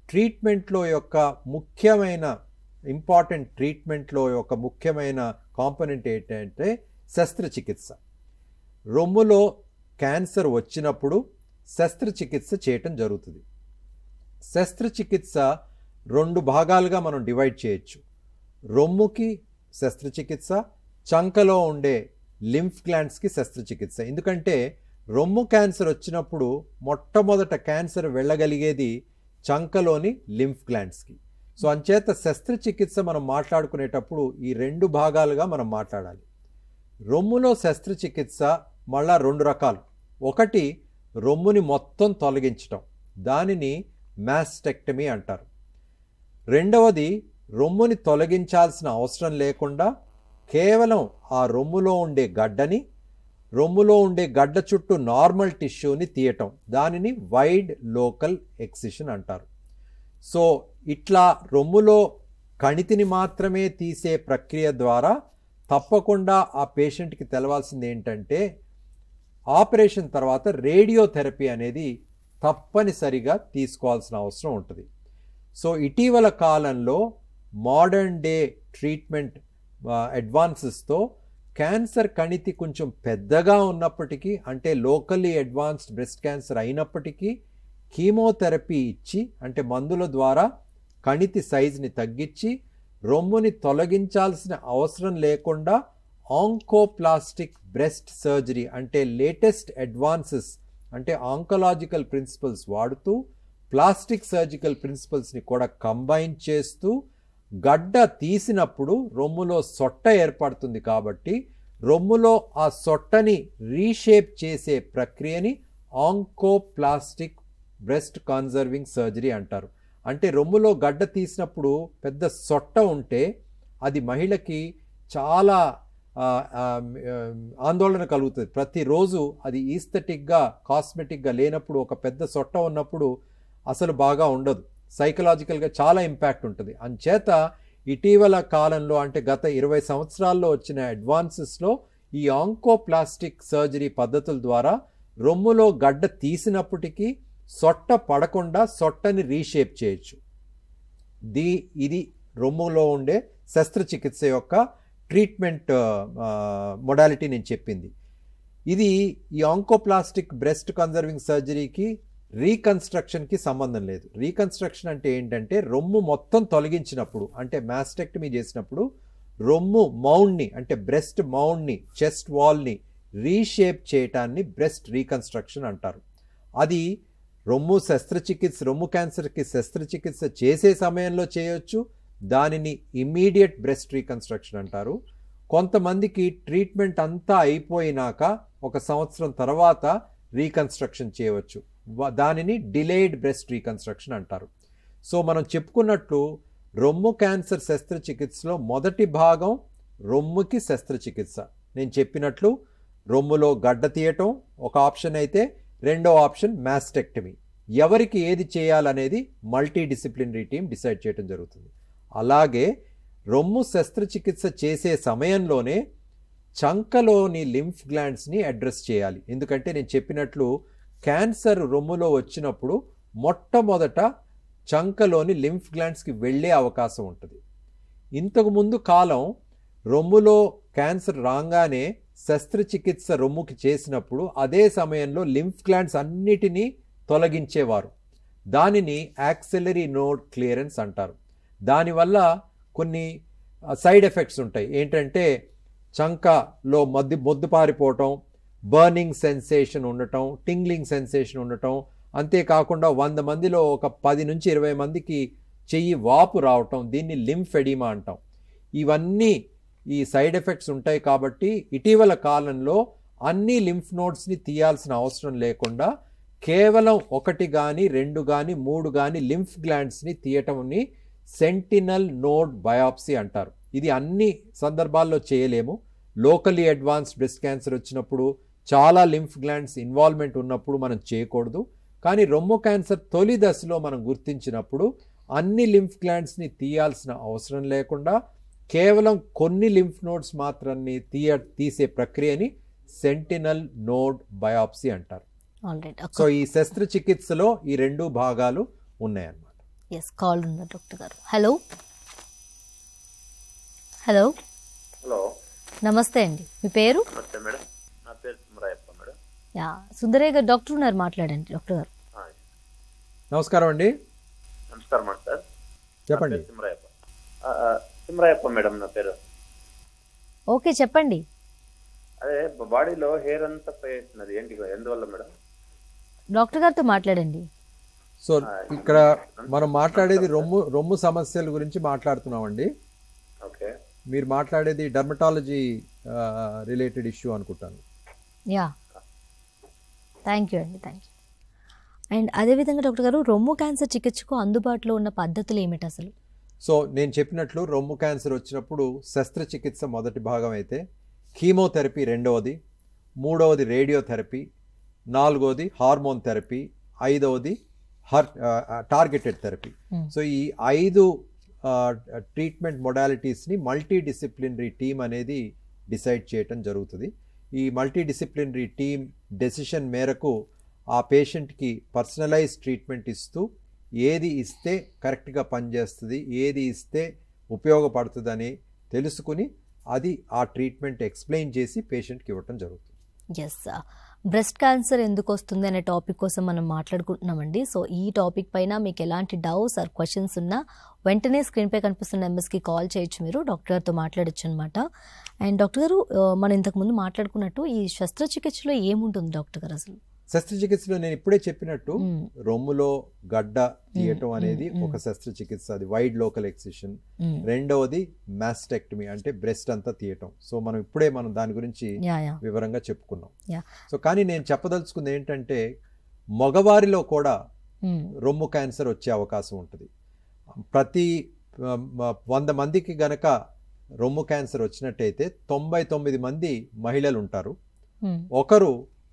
ట్రీట్మెంట్లో యొక్క ముఖ్యమైన కాంపోనెంట్ ఏంటంటే శస్త్రచికిత్స. రొమ్ములో క్యాన్సర్ వచ్చినప్పుడు శస్త్రచికిత్స చేయటం జరుగుతుంది. శస్త్రచికిత్స 2 భాగాలుగా మనం డివైడ్ చేయొచ్చు. రొమ్ముకి శస్త్రచికిత్స, చంకలో ఉండే లింఫ్ గ్లాండ్స్కి శస్త్రచికిత్స. ఎందుకంటే రొమ్ము క్యాన్సర్ వచ్చినప్పుడు మొట్టమొదట క్యాన్సర్ వెళ్ళగలిగేది చంకలోని లింఫ్ గ్లాండ్స్కి. సో అంచేత శస్త్రచికిత్స మనం మాట్లాడుకునేటప్పుడు ఈ 2 భాగాలుగా మనం మాట్లాడాలి. రొమ్ములో శస్త్రచికిత్స మళ్ళా 2 రకాలు. ఒకటి రొమ్ముని మొత్తం తొలగించటం, దానిని మాస్టెక్టమీ అంటారు. రెండవది రొమ్ముని తొలగించాల్సిన అవసరం లేకుండా కేవలం ఆ రొమ్ములో ఉండే గడ్డ చుట్టూ నార్మల్ టిష్యూని తీయటం, దానిని వైడ్ లోకల్ ఎక్సిషన్ అంటారు. సో ఇట్లా రొమ్ములో కణితిని మాత్రమే తీసే ప్రక్రియ ద్వారా తప్పకుండా ఆ పేషెంట్కి తెలవాల్సింది ఏంటంటే ఆపరేషన్ తర్వాత రేడియోథెరపీ అనేది తప్పనిసరిగా తీసుకోవాల్సిన అవసరం ఉంటుంది. సో ఇటీవల కాలంలో మోడర్న్ డే ట్రీట్మెంట్ అడ్వాన్సెస్తో క్యాన్సర్ కణితి కొంచెం పెద్దగా ఉన్నప్పటికీ అంటే లోకల్లీ అడ్వాన్స్డ్ బ్రెస్ట్ క్యాన్సర్ అయినప్పటికీ కీమోథెరపీ ఇచ్చి అంటే మందుల ద్వారా కణితి సైజుని తగ్గించి రొమ్ముని తొలగించాల్సిన అవసరం లేకుండా ఆంకోప్లాస్టిక్ బ్రెస్ట్ సర్జరీ అంటే లేటెస్ట్ అడ్వాన్సెస్ అంటే ఆంకలాజికల్ ప్రిన్సిపల్స్ వాడుతూ ప్లాస్టిక్ సర్జికల్ ప్రిన్సిపల్స్ని కూడా కంబైన్ చేస్తూ గడ్డ తీసినప్పుడు రొమ్ములో సొట్ట ఏర్పడుతుంది. కాబట్టి రొమ్ములో ఆ సొట్టని రీషేప్ చేసే ప్రక్రియని ఆంకోప్లాస్టిక్ బ్రెస్ట్ కన్జర్వింగ్ సర్జరీ అంటారు. అంటే రొమ్ములో గడ్డ తీసినప్పుడు పెద్ద సొట్ట ఉంటే అది మహిళకి చాలా ఆందోళన కలుగుతుంది. ప్రతిరోజు అది ఈస్థెటిక్గా కాస్మెటిక్గా లేనప్పుడు ఒక పెద్ద సొట్ట ఉన్నప్పుడు అసలు బాగా ఉండదు. సైకలాజికల్గా చాలా ఇంపాక్ట్ ఉంటుంది. అంచేత ఇటీవల కాలంలో అంటే గత 20 సంవత్సరాల్లో వచ్చిన అడ్వాన్సెస్లో ఈ ఆంకోప్లాస్టిక్ సర్జరీ పద్ధతుల ద్వారా రొమ్ములో గడ్డ తీసినప్పటికీ సొట్ట పడకుండా సొట్టని రీషేప్ చేయొచ్చు. ఇది రొమ్ములో ఉండే శస్త్రచికిత్స యొక్క ట్రీట్మెంట్ మొడాలిటీ నేను చెప్పింది. ఇది ఈ ఆంకోప్లాస్టిక్ బ్రెస్ట్ కన్జర్వింగ్ సర్జరీకి రీకన్స్ట్రక్షన్కి సంబంధం లేదు. రీకన్స్ట్రక్షన్ అంటే ఏంటంటే రొమ్ము మొత్తం తొలగించినప్పుడు అంటే మాస్టెక్టమీ చేసినప్పుడు రొమ్ము మౌండ్ని అంటే బ్రెస్ట్ మౌండ్ని చెస్ట్ వాల్ని రీషేప్ చేయటాన్ని బ్రెస్ట్ రీకన్స్ట్రక్షన్ అంటారు. అది రొమ్ము క్యాన్సర్కి శస్త్రచికిత్స చేసే సమయంలో చేయొచ్చు. దానిని ఇమ్మీడియట్ బ్రెస్ట్ రీకన్స్ట్రక్షన్ అంటారు. కొంతమందికి ట్రీట్మెంట్ అంతా అయిపోయినాక 1 సంవత్సరం తర్వాత రీకన్స్ట్రక్షన్ చేయవచ్చు. దానిని డిలేడ్ బ్రెస్ట్ రీకన్స్ట్రక్షన్ అంటారు. సో మనం చెప్పుకున్నట్లు రొమ్ము క్యాన్సర్ శస్త్రచికిత్సలో మొదటి భాగం రొమ్ముకి శస్త్రచికిత్స. నేను చెప్పినట్లు రొమ్ములో గడ్డ తీయటం ఒక ఆప్షన్ అయితే రెండో ఆప్షన్ మాస్టెక్టమీ. ఎవరికి ఏది చేయాలనేది మల్టీ డిసిప్లినరీ టీం డిసైడ్ చేయడం జరుగుతుంది. అలాగే రొమ్ము శస్త్రచికిత్స చేసే సమయంలోనే చంకలోని లింఫ్ గ్లాండ్స్ని అడ్రస్ చేయాలి. ఎందుకంటే నేను చెప్పినట్లు క్యాన్సర్ రొమ్ములో వచ్చినప్పుడు మొట్టమొదట చంకలోని లింఫ్ గ్లాండ్స్కి వెళ్ళే అవకాశం ఉంటుంది. ఇంతకుముందు కాలం రొమ్ములో క్యాన్సర్ రాగానే శస్త్రచికిత్స రొమ్ముకి చేసినప్పుడు అదే సమయంలో లింఫ్ గ్లాండ్స్ అన్నిటినీ తొలగించేవారు. దానిని యాక్సిలరీ నోడ్ క్లియరెన్స్ అంటారు. దానివల్ల కొన్ని సైడ్ ఎఫెక్ట్స్ ఉంటాయి. ఏంటంటే చంకలో మొద్దు పారిపోవటం, బర్నింగ్ సెన్సేషన్ ఉండటం, టింగ్లింగ్ సెన్సేషన్ ఉండటం, అంతేకాకుండా 100 మందిలో ఒక 10 నుంచి 20 మందికి చెయ్యి వాపు రావటం, దీన్ని లింఫెడిమా అంటాం. ఇవన్నీ ఈ సైడ్ ఎఫెక్ట్స్ ఉంటాయి. కాబట్టి ఇటీవల కాలంలో అన్ని లింఫ్ నోడ్స్ని తీయాల్సిన అవసరం లేకుండా కేవలం 1 కానీ 2 కానీ 3 కానీ లింఫ్ గ్లాండ్స్ని తీయటంని సెంటినల్ నోడ్ బయాప్సీ అంటారు. ఇది అన్ని సందర్భాల్లో చేయలేము. లోకలీ అడ్వాన్స్డ్ బ్రెస్ట్ క్యాన్సర్ వచ్చినప్పుడు చాలా లింఫ్ గ్లాండ్స్ ఇన్వాల్వ్మెంట్ ఉన్నప్పుడు మనం చేయకూడదు. కానీ రొమ్ము క్యాన్సర్ తొలి దశలో మనం గుర్తించినప్పుడు అన్ని లింఫ్ గ్లాండ్స్ని తీయాల్సిన అవసరం లేకుండా కేవలం కొన్ని లింఫ్ నోడ్స్ మాత్రాన్ని తీసే ప్రక్రియని సెంటినల్ నోడ్ బయాప్సీ అంటారు. సో ఈ శస్త్రచికిత్సలో ఈ 2 భాగాలు ఉన్నాయన్నమాట. కాల్ ఉన్నారు డాక్టర్ గారు. హలో హలో హలో నమస్తే అండి, మీ పేరు? నమస్తే మేడం, నా పేరు సుందరయ్యప్ప మేడం. సుందరయ్య గారు డాక్టర్ ఉన్నారు, మాట్లాడండి డాక్టర్ గారు. నమస్కారం అండి. నమస్కారం సార్, చెప్పండి. సుందరయ్యప్ప మేడం నా పేరు. ఓకే చెప్పండి. అదే బాడీలో హెయిర్ అంతా పోయేస్తున్నది, ఏంటి ఎందువల్ల మేడం? డాక్టర్ గారితో మాట్లాడండి. సో ఇక్కడ మనం మాట్లాడేది రొమ్ము సమస్యల గురించి మాట్లాడుతున్నామండి. ఓకే, మీరు మాట్లాడేది డర్మటాలజీ రిలేటెడ్ ఇష్యూ అనుకుంటాను. థ్యాంక్ యూ అండి, థ్యాంక్ యూ. అండ్ అదేవిధంగా డాక్టర్ గారు, రొమ్ము క్యాన్సర్ చికిత్సకు అందుబాటులో ఉన్న పద్ధతులు ఏమిటి అసలు? సో నేను చెప్పినట్లు రొమ్ము క్యాన్సర్ వచ్చినప్పుడు శస్త్రచికిత్స మొదటి భాగం అయితే, కీమోథెరపీ రెండవది, మూడవది రేడియోథెరపీ, నాలుగవది హార్మోన్ థెరపీ, ఐదవది టార్గెటెడ్ థెరపీ. సో ఈ 5 ట్రీట్మెంట్ మొడాలిటీస్ని మల్టీ డిసిప్లినరీ టీమ్ అనేది డిసైడ్ చేయటం జరుగుతుంది. ఈ మల్టీ డిసిప్లినరీ టీమ్ డెసిషన్ మేరకు ఆ పేషెంట్కి పర్సనలైజ్ ట్రీట్మెంట్ ఇస్తూ ఏది ఇస్తే కరెక్ట్గా పనిచేస్తుంది, ఏది ఇస్తే ఉపయోగపడుతుందని తెలుసుకుని అది ఆ ట్రీట్మెంట్ ఎక్స్ప్లెయిన్ చేసి పేషెంట్కి ఇవ్వటం జరుగుతుంది. ఎస్, బ్రెస్ట్ క్యాన్సర్ ఎందుకు వస్తుంది అనే టాపిక్ కోసం మనం మాట్లాడుకుంటున్నామండి. సో ఈ టాపిక్ పైన మీకు ఎలాంటి డౌట్స్ ఆర్ క్వశ్చన్స్ ఉన్నా వెంటనే స్క్రీన్పై కనిపిస్తున్న నెంబర్స్కి కాల్ చేయొచ్చు, మీరు డాక్టర్ గారితో మాట్లాడచ్చు అనమాట. అండ్ డాక్టర్ గారు, మనం ఇంతకుముందు మాట్లాడుకున్నట్టు ఈ శస్త్రచికిత్సలో ఏముంటుంది డాక్టర్ గారు అసలు? శస్త్రచికిత్సలో నేను ఇప్పుడే చెప్పినట్టు రొమ్ములో గడ్డ తీయటం అనేది ఒక శస్త్రచికిత్స, అది వైడ్ లోకల్ ఎక్సిషన్. రెండవది మాస్టెక్టమీ అంటే బ్రెస్ట్ అంతా తీయటం. సో మనం దాని గురించి వివరంగా చెప్పుకున్నాం. సో కానీ నేను చెప్పదలుచుకుంది ఏంటంటే, మగవారిలో కూడా రొమ్ము క్యాన్సర్ వచ్చే అవకాశం ఉంటుంది. ప్రతి 100 మందికి గనక రొమ్ము క్యాన్సర్ వచ్చినట్టయితే 99 మంది మహిళలు ఉంటారు, ఒకరు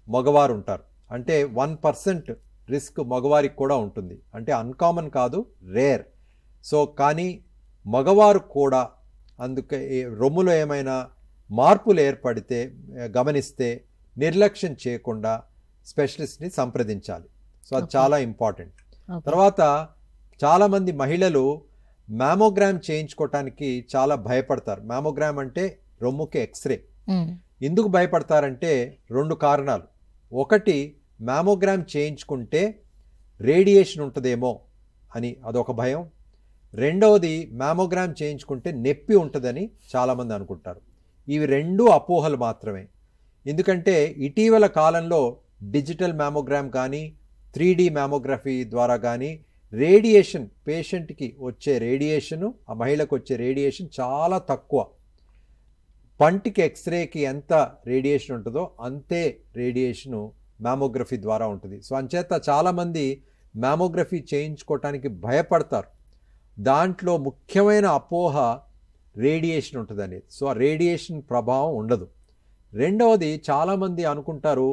మగవారు ఉంటారు. అంటే 1% రిస్క్ మగవారికి కూడా ఉంటుంది. అంటే అన్కామన్ కాదు, రేర్. సో కానీ మగవారు కూడా అందుకే రొమ్ములో ఏమైనా మార్పులు ఏర్పడితే గమనిస్తే నిర్లక్ష్యం చేయకుండా స్పెషలిస్ట్ని సంప్రదించాలి. సో అది చాలా ఇంపార్టెంట్. తర్వాత చాలామంది మహిళలు మ్యామోగ్రామ్ చేయించుకోవటానికి చాలా భయపడతారు. మ్యామోగ్రామ్ అంటే రొమ్ముకి ఎక్స్రే. ఎందుకు భయపడతారంటే 2 కారణాలు. ఒకటి, మ్యామోగ్రామ్ చేయించుకుంటే రేడియేషన్ ఉంటుందేమో అని అదొక భయం. రెండవది, మ్యామోగ్రామ్ చేయించుకుంటే నొప్పి ఉంటుందని చాలామంది అనుకుంటారు. ఇవి 2 అపోహలు మాత్రమే. ఎందుకంటే ఇటీవల కాలంలో డిజిటల్ మ్యామోగ్రామ్ కానీ 3D మ్యామోగ్రఫీ ద్వారా కానీ రేడియేషన్, పేషెంట్కి వచ్చే రేడియేషను, ఆ మహిళకు వచ్చే రేడియేషన్ చాలా తక్కువ. పంటికి ఎక్స్రేకి ఎంత రేడియేషన్ ఉంటుందో అంతే రేడియేషను మ్యామోగ్రఫీ ద్వారా ఉంటుంది. సో అంచేత చాలామంది మ్యామోగ్రఫీ చేయించుకోవటానికి భయపడతారు. దాంట్లో ముఖ్యమైన అపోహ రేడియేషన్ ఉంటుంది అనేది. సో ఆ రేడియేషన్ ప్రభావం ఉండదు. రెండవది, చాలామంది అనుకుంటారు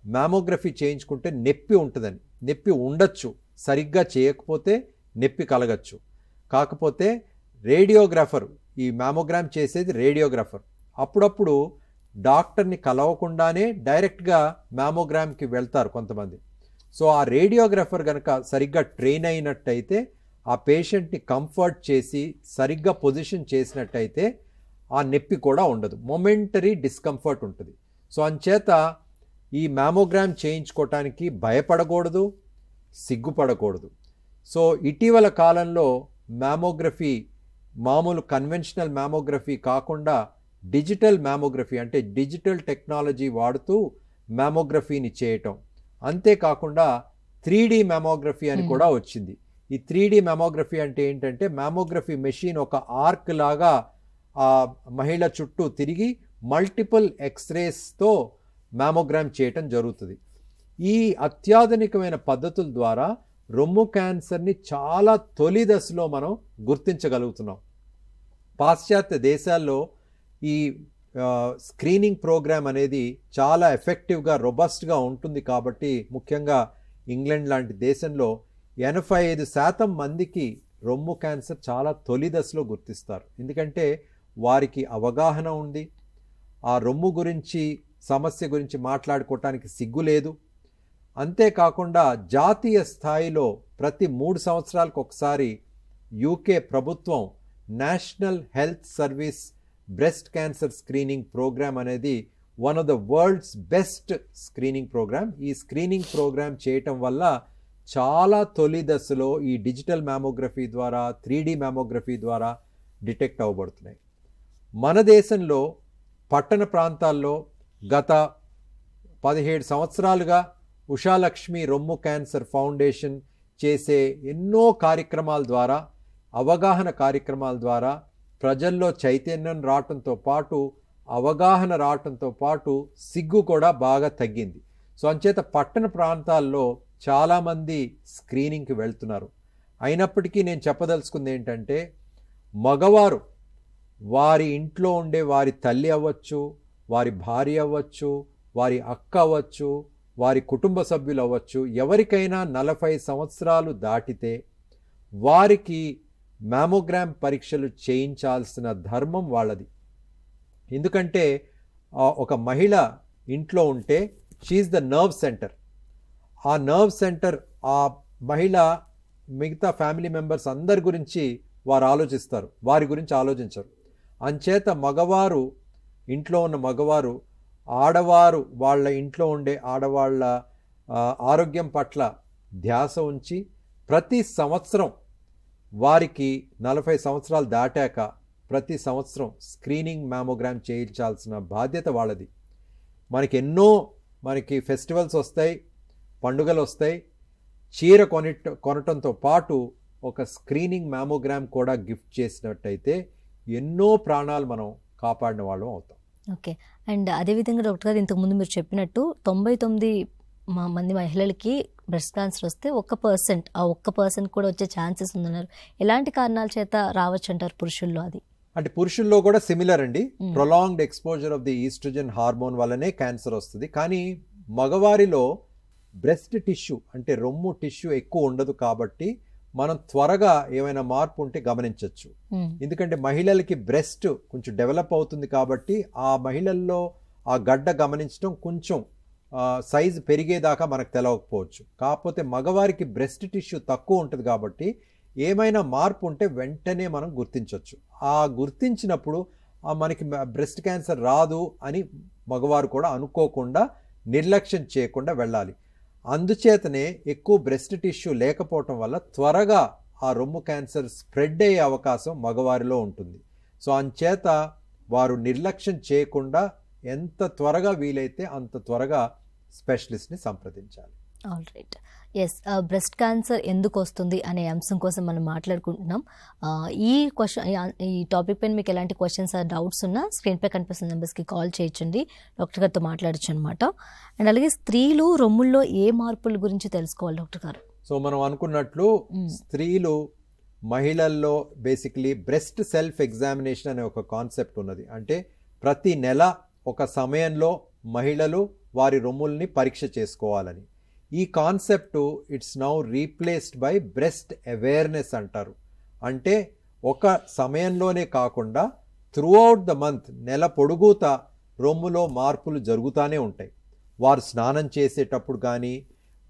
మ్యామోగ్రఫీ చేయించుకుంటే నొప్పి ఉంటుందని. నొప్పి ఉండొచ్చు, సరిగ్గా చేయకపోతే నొప్పి కలగచ్చు. కాకపోతే రేడియోగ్రాఫర్, ఈ మ్యామోగ్రామ్ చేసేది రేడియోగ్రాఫర్, అప్పుడప్పుడు డాక్టర్ని కలవకుండానే డైరెక్ట్గా మ్యామోగ్రామ్కి వెళ్తారు కొంతమంది. సో ఆ రేడియోగ్రాఫర్ కనుక సరిగ్గా ట్రైన్ అయినట్టయితే, ఆ పేషెంట్ని కంఫర్ట్ చేసి సరిగ్గా పొజిషన్ చేసినట్టయితే ఆ నొప్పి కూడా ఉండదు, మొమెంటరీ డిస్కంఫర్ట్ ఉంటుంది. సో అంచేత ఈ మ్యామోగ్రామ్ చేయించుకోవటానికి భయపడకూడదు, సిగ్గుపడకూడదు. సో ఇటీవల కాలంలో మ్యామోగ్రఫీ మామూలు కన్వెన్షనల్ మ్యామోగ్రఫీ కాకుండా డిజిటల్ మ్యామోగ్రఫీ, అంటే డిజిటల్ టెక్నాలజీ వాడుతూ మ్యామోగ్రఫీని చేయటం, అంతేకాకుండా 3D మ్యామోగ్రఫీ అని కూడా వచ్చింది. ఈ 3D మ్యామోగ్రఫీ అంటే ఏంటంటే, మ్యామోగ్రఫీ మెషిన్ ఒక ఆర్క్ లాగా ఆ మహిళ చుట్టూ తిరిగి మల్టిపుల్ ఎక్స్రేస్తో మ్యామోగ్రామ్ చేయటం జరుగుతుంది. ఈ అత్యాధునికమైన పద్ధతుల ద్వారా రొమ్ము క్యాన్సర్ని చాలా తొలి దశలో మనం గుర్తించగలుగుతున్నాం. పాశ్చాత్య దేశాల్లో ఈ స్క్రీనింగ్ ప్రోగ్రామ్ అనేది చాలా ఎఫెక్టివ్గా, రొబస్ట్గా ఉంటుంది. కాబట్టి ముఖ్యంగా ఇంగ్లాండ్ లాంటి దేశంలో 85% మందికి రొమ్ము క్యాన్సర్ చాలా తొలి దశలో గుర్తిస్తారు. ఎందుకంటే వారికి అవగాహన ఉంది, ఆ రొమ్ము గురించి, సమస్య గురించి మాట్లాడుకోవటానికి సిగ్గు లేదు. అంతేకాకుండా జాతీయ స్థాయిలో ప్రతి 3 సంవత్సరాలకు ఒకసారి యూకే ప్రభుత్వం National Health Service breast cancer screening programme అనేది one of the world's best screening programme. ఈ స్క్రీనింగ్ ప్రోగ్రామ్ చేయటం వల్ల చాలా తొలి దశలో ఈ డిజిటల్ మ్యామోగ్రఫీ ద్వారా, 3D మ్యామోగ్రఫీ ద్వారా డిటెక్ట్ అవ్వబడుతున్నాయి. మన దేశంలో పట్టణ ప్రాంతాల్లో గత 17 సంవత్సరాలుగా ఉషాలక్ష్మి రొమ్ము క్యాన్సర్ ఫౌండేషన్ చేసే ఎన్నో కార్యక్రమాల ద్వారా, అవగాహన కార్యక్రమాల ద్వారా ప్రజల్లో చైతన్యం రావటంతో పాటు, అవగాహన రావటంతో పాటు సిగ్గు కూడా బాగా తగ్గింది. సో అంచేత పట్టణ ప్రాంతాల్లో చాలామంది స్క్రీనింగ్కి వెళ్తున్నారు. అయినప్పటికీ నేను చెప్పదలుచుకుంది ఏంటంటే, మగవారు వారి ఇంట్లో ఉండే వారి తల్లి అవ్వచ్చు, వారి భార్య అవ్వచ్చు, వారి అక్క అవ్వచ్చు, వారి కుటుంబ సభ్యులు అవ్వచ్చు, ఎవరికైనా 40 సంవత్సరాలు దాటితే వారికి మ్యామోగ్రామ్ పరీక్షలు చేయించాల్సిన ధర్మం వాళ్ళది. ఎందుకంటే ఒక మహిళ ఇంట్లో ఉంటే షీఈస్ ద నర్వ్ సెంటర్. ఆ నర్వ్ సెంటర్, ఆ మహిళ మిగతా ఫ్యామిలీ మెంబర్స్ అందరి గురించి వారు ఆలోచిస్తారు, వారి గురించి ఆలోచించరు. అంచేత మగవారు, ఇంట్లో ఉన్న మగవారు, ఆడవారు వాళ్ళ ఇంట్లో ఉండే ఆడవాళ్ళ ఆరోగ్యం పట్ల ధ్యాస ఉంచి ప్రతి సంవత్సరం వారికి 40 సంవత్సరాలు దాటాక ప్రతి సంవత్సరం స్క్రీనింగ్ మ్యామోగ్రామ్ చేయించాల్సిన బాధ్యత వాళ్ళది. మనకి ఫెస్టివల్స్ వస్తాయి, పండుగలు వస్తాయి, చీర కొనటంతో పాటు ఒక స్క్రీనింగ్ మ్యామోగ్రామ్ కూడా గిఫ్ట్ చేసినట్టయితే ఎన్నో ప్రాణాలు మనం కాపాడిన వాళ్ళం అవుతాం. ఓకే. అండ్ అదేవిధంగా డాక్టర్ గారు, ఇంతకుముందు మీరు చెప్పినట్టు 99 మంది మహిళలకి బ్రెస్ట్ క్యాన్సర్ వస్తే 1%, ఆ 1% కూడా వచ్చే ఛాన్సెస్ ఉందన్నారు. ఎలాంటి కారణాల చేత రావచ్చు అంటారు పురుషుల్లో? అది అంటే పురుషుల్లో కూడా సిమిలర్ అండి. Prolonged exposure of the oestrogen hormone వల్లనే క్యాన్సర్ వస్తుంది. కానీ మగవారిలో బ్రెస్ట్ టిష్యూ అంటే రొమ్ము టిష్యూ ఎక్కువ ఉండదు కాబట్టి మనం త్వరగా ఏమైనా మార్పు ఉంటే గమనించవచ్చు. ఎందుకంటే మహిళలకి బ్రెస్ట్ కొంచెం డెవలప్ అవుతుంది కాబట్టి ఆ మహిళల్లో ఆ గడ్డ గమనించడం కొంచెం సైజు పెరిగేదాకా మనకు తెలవకపోవచ్చు. కాకపోతే మగవారికి బ్రెస్ట్ టిష్యూ తక్కువ ఉంటుంది కాబట్టి ఏమైనా మార్పు ఉంటే వెంటనే మనం గుర్తించవచ్చు. ఆ గుర్తించినప్పుడు మనకి బ్రెస్ట్ క్యాన్సర్ రాదు అని మగవారు కూడా అనుకోకుండా నిర్లక్ష్యం చేయకుండా వెళ్ళాలి. అందుచేతనే ఎక్కువ బ్రెస్ట్ టిష్యూ లేకపోవటం వల్ల త్వరగా ఆ రొమ్ము క్యాన్సర్ స్ప్రెడ్ అయ్యే అవకాశం మగవారిలో ఉంటుంది. సో అంచేత వారు నిర్లక్ష్యం చేయకుండా ఎంత త్వరగా వీలైతే అంత త్వరగా స్పెషలిస్ట్ని సంప్రదించాలి. All right. Yes, breast cancer ఎందుకు వస్తుంది అనే అంశం కోసం మనం మాట్లాడుకుంటున్నాం. ఈ టాపిక్ పైన మీకు ఎలాంటి క్వశ్చన్స్ డౌట్స్ ఉన్నా స్క్రీన్పై కనిపిస్తున్న నెంబర్స్కి కాల్ చేయొచ్చండి, డాక్టర్ గారితో మాట్లాడచ్చు అనమాట. అండ్ అలాగే స్త్రీలు రొమ్ముల్లో ఏ మార్పుల గురించి తెలుసుకోవాలి డాక్టర్ గారు? సో మనం అనుకున్నట్లు స్త్రీలు మహిళల్లో బేసిక్లీ బ్రెస్ట్ సెల్ఫ్ ఎగ్జామినేషన్ అనే ఒక కాన్సెప్ట్ ఉన్నది. అంటే ప్రతి నెల ఒక సమయంలో మహిళలు వారి రొమ్ముల్ని పరీక్ష చేసుకోవాలని. ఈ concept it's now replaced by breast awareness అంటారు. అంటే ఒక సమయంలోనే కాకుండా త్రూఅవుట్ ద మంత్ నెల పొడుగుతా రొమ్ములో మార్పులు జరుగుతూనే ఉంటాయి. వారు స్నానం చేసేటప్పుడు కానీ,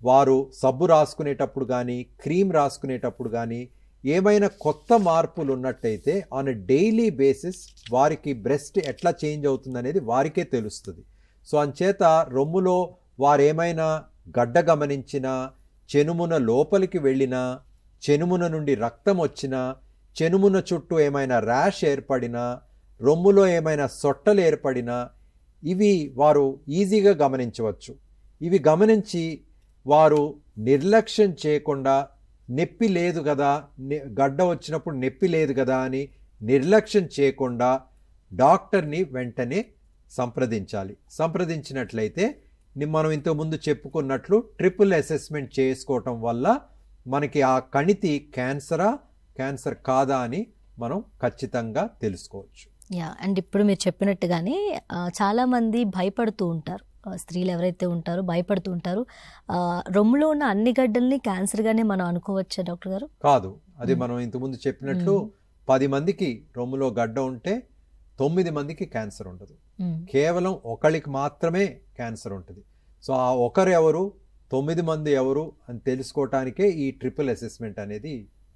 వారు సబ్బు రాసుకునేటప్పుడు కానీ, క్రీమ్ రాసుకునేటప్పుడు కానీ ఏమైనా కొత్త మార్పులు ఉన్నట్టయితే ఆన్ ఎ డైలీ బేసిస్ వారికి బ్రెస్ట్ ఎట్లా చేంజ్ అవుతుంది అనేది వారికే తెలుస్తుంది. సో అంచేత రొమ్ములో వారేమైనా గడ్డ గమనించినా, చెనుమున లోపలికి వెళ్ళినా, చెనుమున నుండి రక్తం వచ్చినా, చెనుమున చుట్టూ ఏమైనా ర్యాష్ ఏర్పడినా, రొమ్ములో ఏమైనా సొట్టలు ఏర్పడినా ఇవి వారు ఈజీగా గమనించవచ్చు. ఇవి గమనించి వారు నిర్లక్ష్యం చేయకుండా నొప్పి లేదు కదా, గడ్డ వచ్చినప్పుడు నొప్పి లేదు కదా అని నిర్లక్ష్యం చేయకుండా డాక్టర్ని వెంటనే సంప్రదించాలి. సంప్రదించినట్లయితే మనం ఇంతకుముందు చెప్పుకున్నట్లు ట్రిపుల్ అసెస్మెంట్ చేసుకోవటం వల్ల మనకి ఆ కణితి క్యాన్సర్ కాదా అని మనం ఖచ్చితంగా తెలుసుకోవచ్చు. అండ్ ఇప్పుడు మీరు చెప్పినట్టుగానే చాలామంది భయపడుతూ ఉంటారు, స్త్రీలు ఎవరైతే ఉంటారో భయపడుతూ ఉంటారు. రొమ్ములో ఉన్న అన్ని గడ్డల్ని క్యాన్సర్గానే మనం అనుకోవచ్చా డాక్టర్ గారు? కాదు, అది మనం ఇంతకుముందు చెప్పినట్లు 10 మందికి రొమ్ములో గడ్డ ఉంటే 9 మందికి క్యాన్సర్ ఉండదు. కేవలం ఒకరికి మాత్రమే క్యాన్సర్ ఉంటుంది. సో ఆ ఒకరు ఎవరు, 9 మంది ఎవరు అని తెలుసుకోవటానికే ఈ ట్రిపుల్ అసెస్మెంట్ అనేది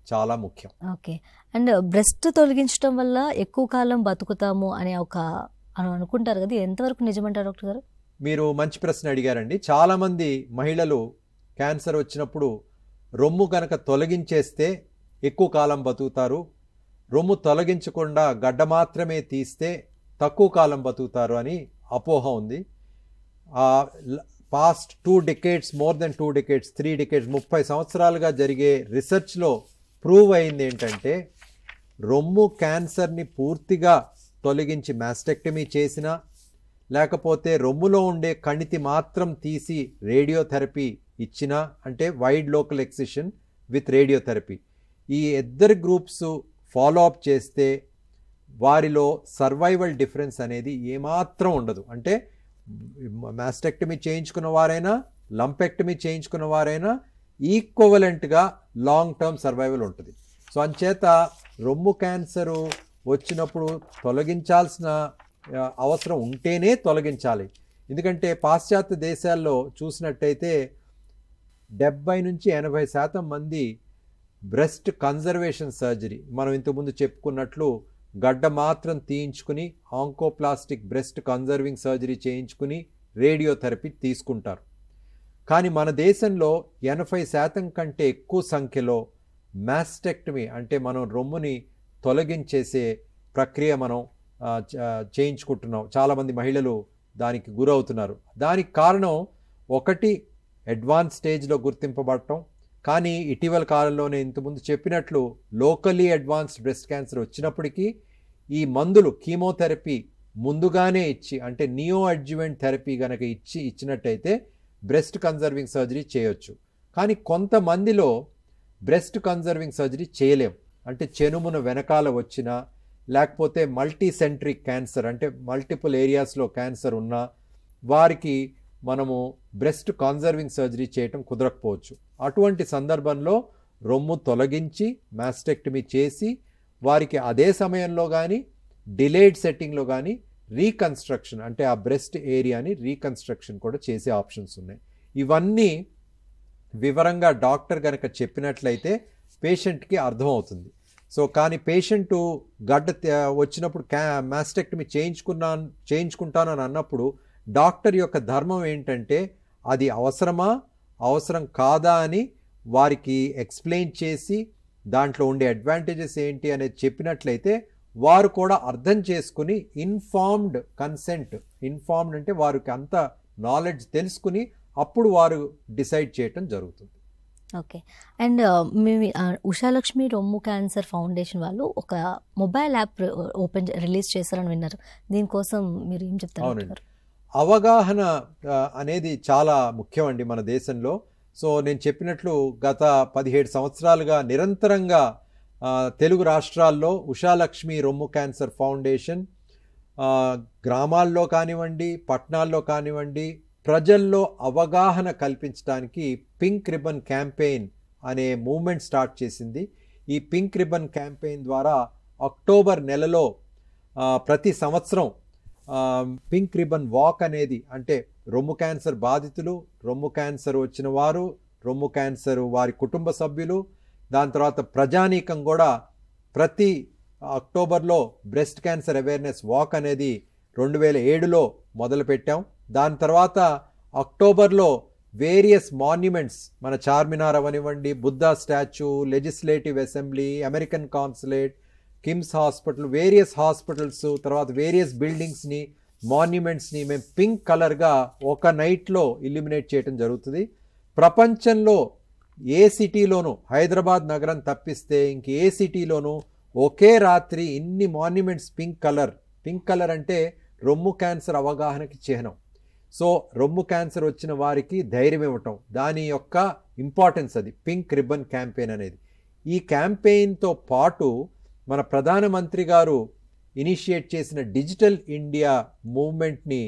చాలా ముఖ్యం. ఓకే. అండ్ బ్రెస్ట్ తొలగించడం వల్ల ఎక్కువ కాలం బతుకుతాము అని అనుకుంటారు కదా, ఎంతవరకు నిజమంటారు డాక్టర్ గారు? మీరు మంచి ప్రశ్న అడిగారండి. చాలామంది మహిళలు క్యాన్సర్ వచ్చినప్పుడు రొమ్ము కనుక తొలగించేస్తే ఎక్కువ కాలం బతుకుతారు, రొమ్ము తొలగించకుండా గడ్డ మాత్రమే తీస్తే తక్కువ కాలం బతుకుతారు అని అపోహ ఉంది. Past 2 decades, more than 2 decades, 3 decades, 30 సంవత్సరాలుగా జరిగే రీసెర్చ్లో ప్రూవ్ అయింది ఏంటంటే రొమ్ము క్యాన్సర్ని పూర్తిగా తొలగించి మాస్టెక్టమీ చేసినా, లేకపోతే రొమ్ములో ఉండే కణితి మాత్రం తీసి రేడియోథెరపీ ఇచ్చినా, అంటే wide local excision with radiotherapy, ఈ ఇద్దరు గ్రూప్స్ ఫాలో అప్ చేస్తే వారిలో సర్వైవల్ డిఫరెన్స్ అనేది ఏమాత్రం ఉండదు. అంటే మాస్టెక్టమీ చేయించుకున్న వారైనా, లంపెక్టమీ చేయించుకున్న వారైనా ఈక్వలెంట్గా లాంగ్ టర్మ్ సర్వైవల్ ఉంటుంది. సో అంచేత రొమ్ము క్యాన్సరు వచ్చినప్పుడు తొలగించాల్సిన అవసరం ఉంటేనే తొలగించాలి. ఎందుకంటే పాశ్చాత్య దేశాల్లో చూసినట్టయితే 70 నుంచి 80% మంది బ్రెస్ట్ కన్జర్వేషన్ సర్జరీ, మనం ఇంతకుముందు చెప్పుకున్నట్లు గడ్డ మాత్రం తీయించుకుని ఆంకోప్లాస్టిక్ బ్రెస్ట్ కన్జర్వింగ్ సర్జరీ చేయించుకుని రేడియోథెరపీ తీసుకుంటారు. కానీ మన దేశంలో 80% కంటే ఎక్కువ సంఖ్యలో మాస్టెక్టమీ అంటే మనం రొమ్ముని తొలగించేసే ప్రక్రియ మనం చేయించుకుంటున్నాం. చాలామంది మహిళలు దానికి గురవుతున్నారు. దానికి కారణం ఒకటి అడ్వాన్స్ స్టేజ్లో గుర్తింపబడటం, కానీ ఇటీవల కాలంలోనే ఇంతకుముందు చెప్పినట్లు లోకల్లీ అడ్వాన్స్డ్ బ్రెస్ట్ క్యాన్సర్ వచ్చినప్పటికీ ఈ మందులు కీమోథెరపీ ముందుగానే ఇచ్చి, అంటే నియో అడ్జువెంట్ థెరపీ కనుక ఇచ్చినట్టయితే బ్రెస్ట్ కన్జర్వింగ్ సర్జరీ చేయొచ్చు. కానీ కొంతమందిలో బ్రెస్ట్ కన్జర్వింగ్ సర్జరీ చేయలేం. అంటే చెనుమున వెనకాల వచ్చినా, లేకపోతే మల్టీసెంట్రిక్ క్యాన్సర్ అంటే మల్టిపుల్ ఏరియాస్లో క్యాన్సర్ ఉన్నా వారికి మనము బ్రెస్ట్ కాన్జర్వింగ్ సర్జరీ చేయటం కుదరకపోవచ్చు. అటువంటి సందర్భంలో రొమ్ము తొలగించి మాస్టెక్టమీ చేసి వారికి అదే సమయంలో కానీ డిలేడ్ సెట్టింగ్లో కానీ రీకన్స్ట్రక్షన్ అంటే ఆ బ్రెస్ట్ ఏరియాని రీకన్స్ట్రక్షన్ కూడా చేసే ఆప్షన్స్ ఉన్నాయి. ఇవన్నీ వివరంగా డాక్టర్ కనుక చెప్పినట్లయితే పేషెంట్కి అర్థమవుతుంది. సో కానీ పేషెంటు గడ్డ వచ్చినప్పుడు మాస్టెక్టమీ చేయించుకుంటాను అని అన్నప్పుడు డాక్టర్ యొక్క ధర్మం ఏంటంటే అది అవసరమా అవసరం కాదా అని వారికి ఎక్స్ప్లెయిన్ చేసి దాంట్లో ఉండే అడ్వాంటేజెస్ ఏంటి అనేది చెప్పినట్లయితే వారు కూడా అర్థం చేసుకుని ఇన్ఫార్మ్డ్ కన్సెంట్, ఇన్ఫార్మ్డ్ అంటే వారికి అంత నాలెడ్జ్ తెలుసుకుని అప్పుడు వారు డిసైడ్ చేయటం జరుగుతుంది. ఓకే. అండ్ మేము ఉషాలక్ష్మి రొమ్ము క్యాన్సర్ ఫౌండేషన్ వాళ్ళు ఒక మొబైల్ యాప్ రిలీజ్ చేశారని విన్నారు. దీనికోసం మీరు ఏం చెప్తారు? అవునండి, అవగాహన అనేది చాలా ముఖ్యం అండి మన దేశంలో. సో నేను చెప్పినట్లు గత 17 సంవత్సరాలుగా నిరంతరంగా తెలుగు రాష్ట్రాల్లో ఉషాలక్ష్మి రొమ్ము క్యాన్సర్ ఫౌండేషన్ గ్రామాల్లో కానివ్వండి పట్టణాల్లో కానివ్వండి ప్రజల్లో అవగాహన కల్పించడానికి పింక్ రిబన్ క్యాంపెయిన్ అనే మూవ్మెంట్ స్టార్ట్ చేసింది. ఈ పింక్ రిబన్ క్యాంపెయిన్ ద్వారా అక్టోబర్ నెలలో ప్రతి సంవత్సరం పింక్ రిబన్ వాక్ అనేది అంటే రొమ్ము క్యాన్సర్ బాధితులు, రొమ్ము క్యాన్సర్ వచ్చిన వారు, రొమ్ము క్యాన్సర్ వారి కుటుంబ సభ్యులు, దాని తర్వాత ప్రజానీకం కూడా ప్రతి అక్టోబర్లో బ్రెస్ట్ క్యాన్సర్ అవేర్నెస్ వాక్ అనేది 2007లో మొదలుపెట్టాం. దాని తర్వాత అక్టోబర్లో వేరియస్ మాన్యుమెంట్స్ మన చార్మినార్ అవనివ్వండి, Buddha statue, legislative assembly, American consulate, KIMS hospital, various hospitals, తర్వాత వేరియస్ బిల్డింగ్స్ని మాన్యుమెంట్స్ని మేము పింక్ కలర్గా ఒక నైట్లో ఇల్యూమినేట్ చేయడం జరుగుతుంది. ప్రపంచంలో ఏ సిటీలోనూ హైదరాబాద్ నగరం తప్పిస్తే ఇంక ఏ సిటీలోనూ ఒకే రాత్రి ఇన్ని మాన్యుమెంట్స్ పింక్ కలర్ అంటే రొమ్ము క్యాన్సర్ అవగాహనకి చిహ్నం. సో రొమ్ము క్యాన్సర్ వచ్చిన వారికి ధైర్యం ఇవ్వటం దాని యొక్క ఇంపార్టెన్స్, అది పింక్ రిబన్ క్యాంపెయిన్ అనేది. ఈ క్యాంపెయిన్తో పాటు మన ప్రధానమంత్రి గారు ఇనిషియేట్ చేసిన డిజిటల్ ఇండియా మూవ్మెంట్ని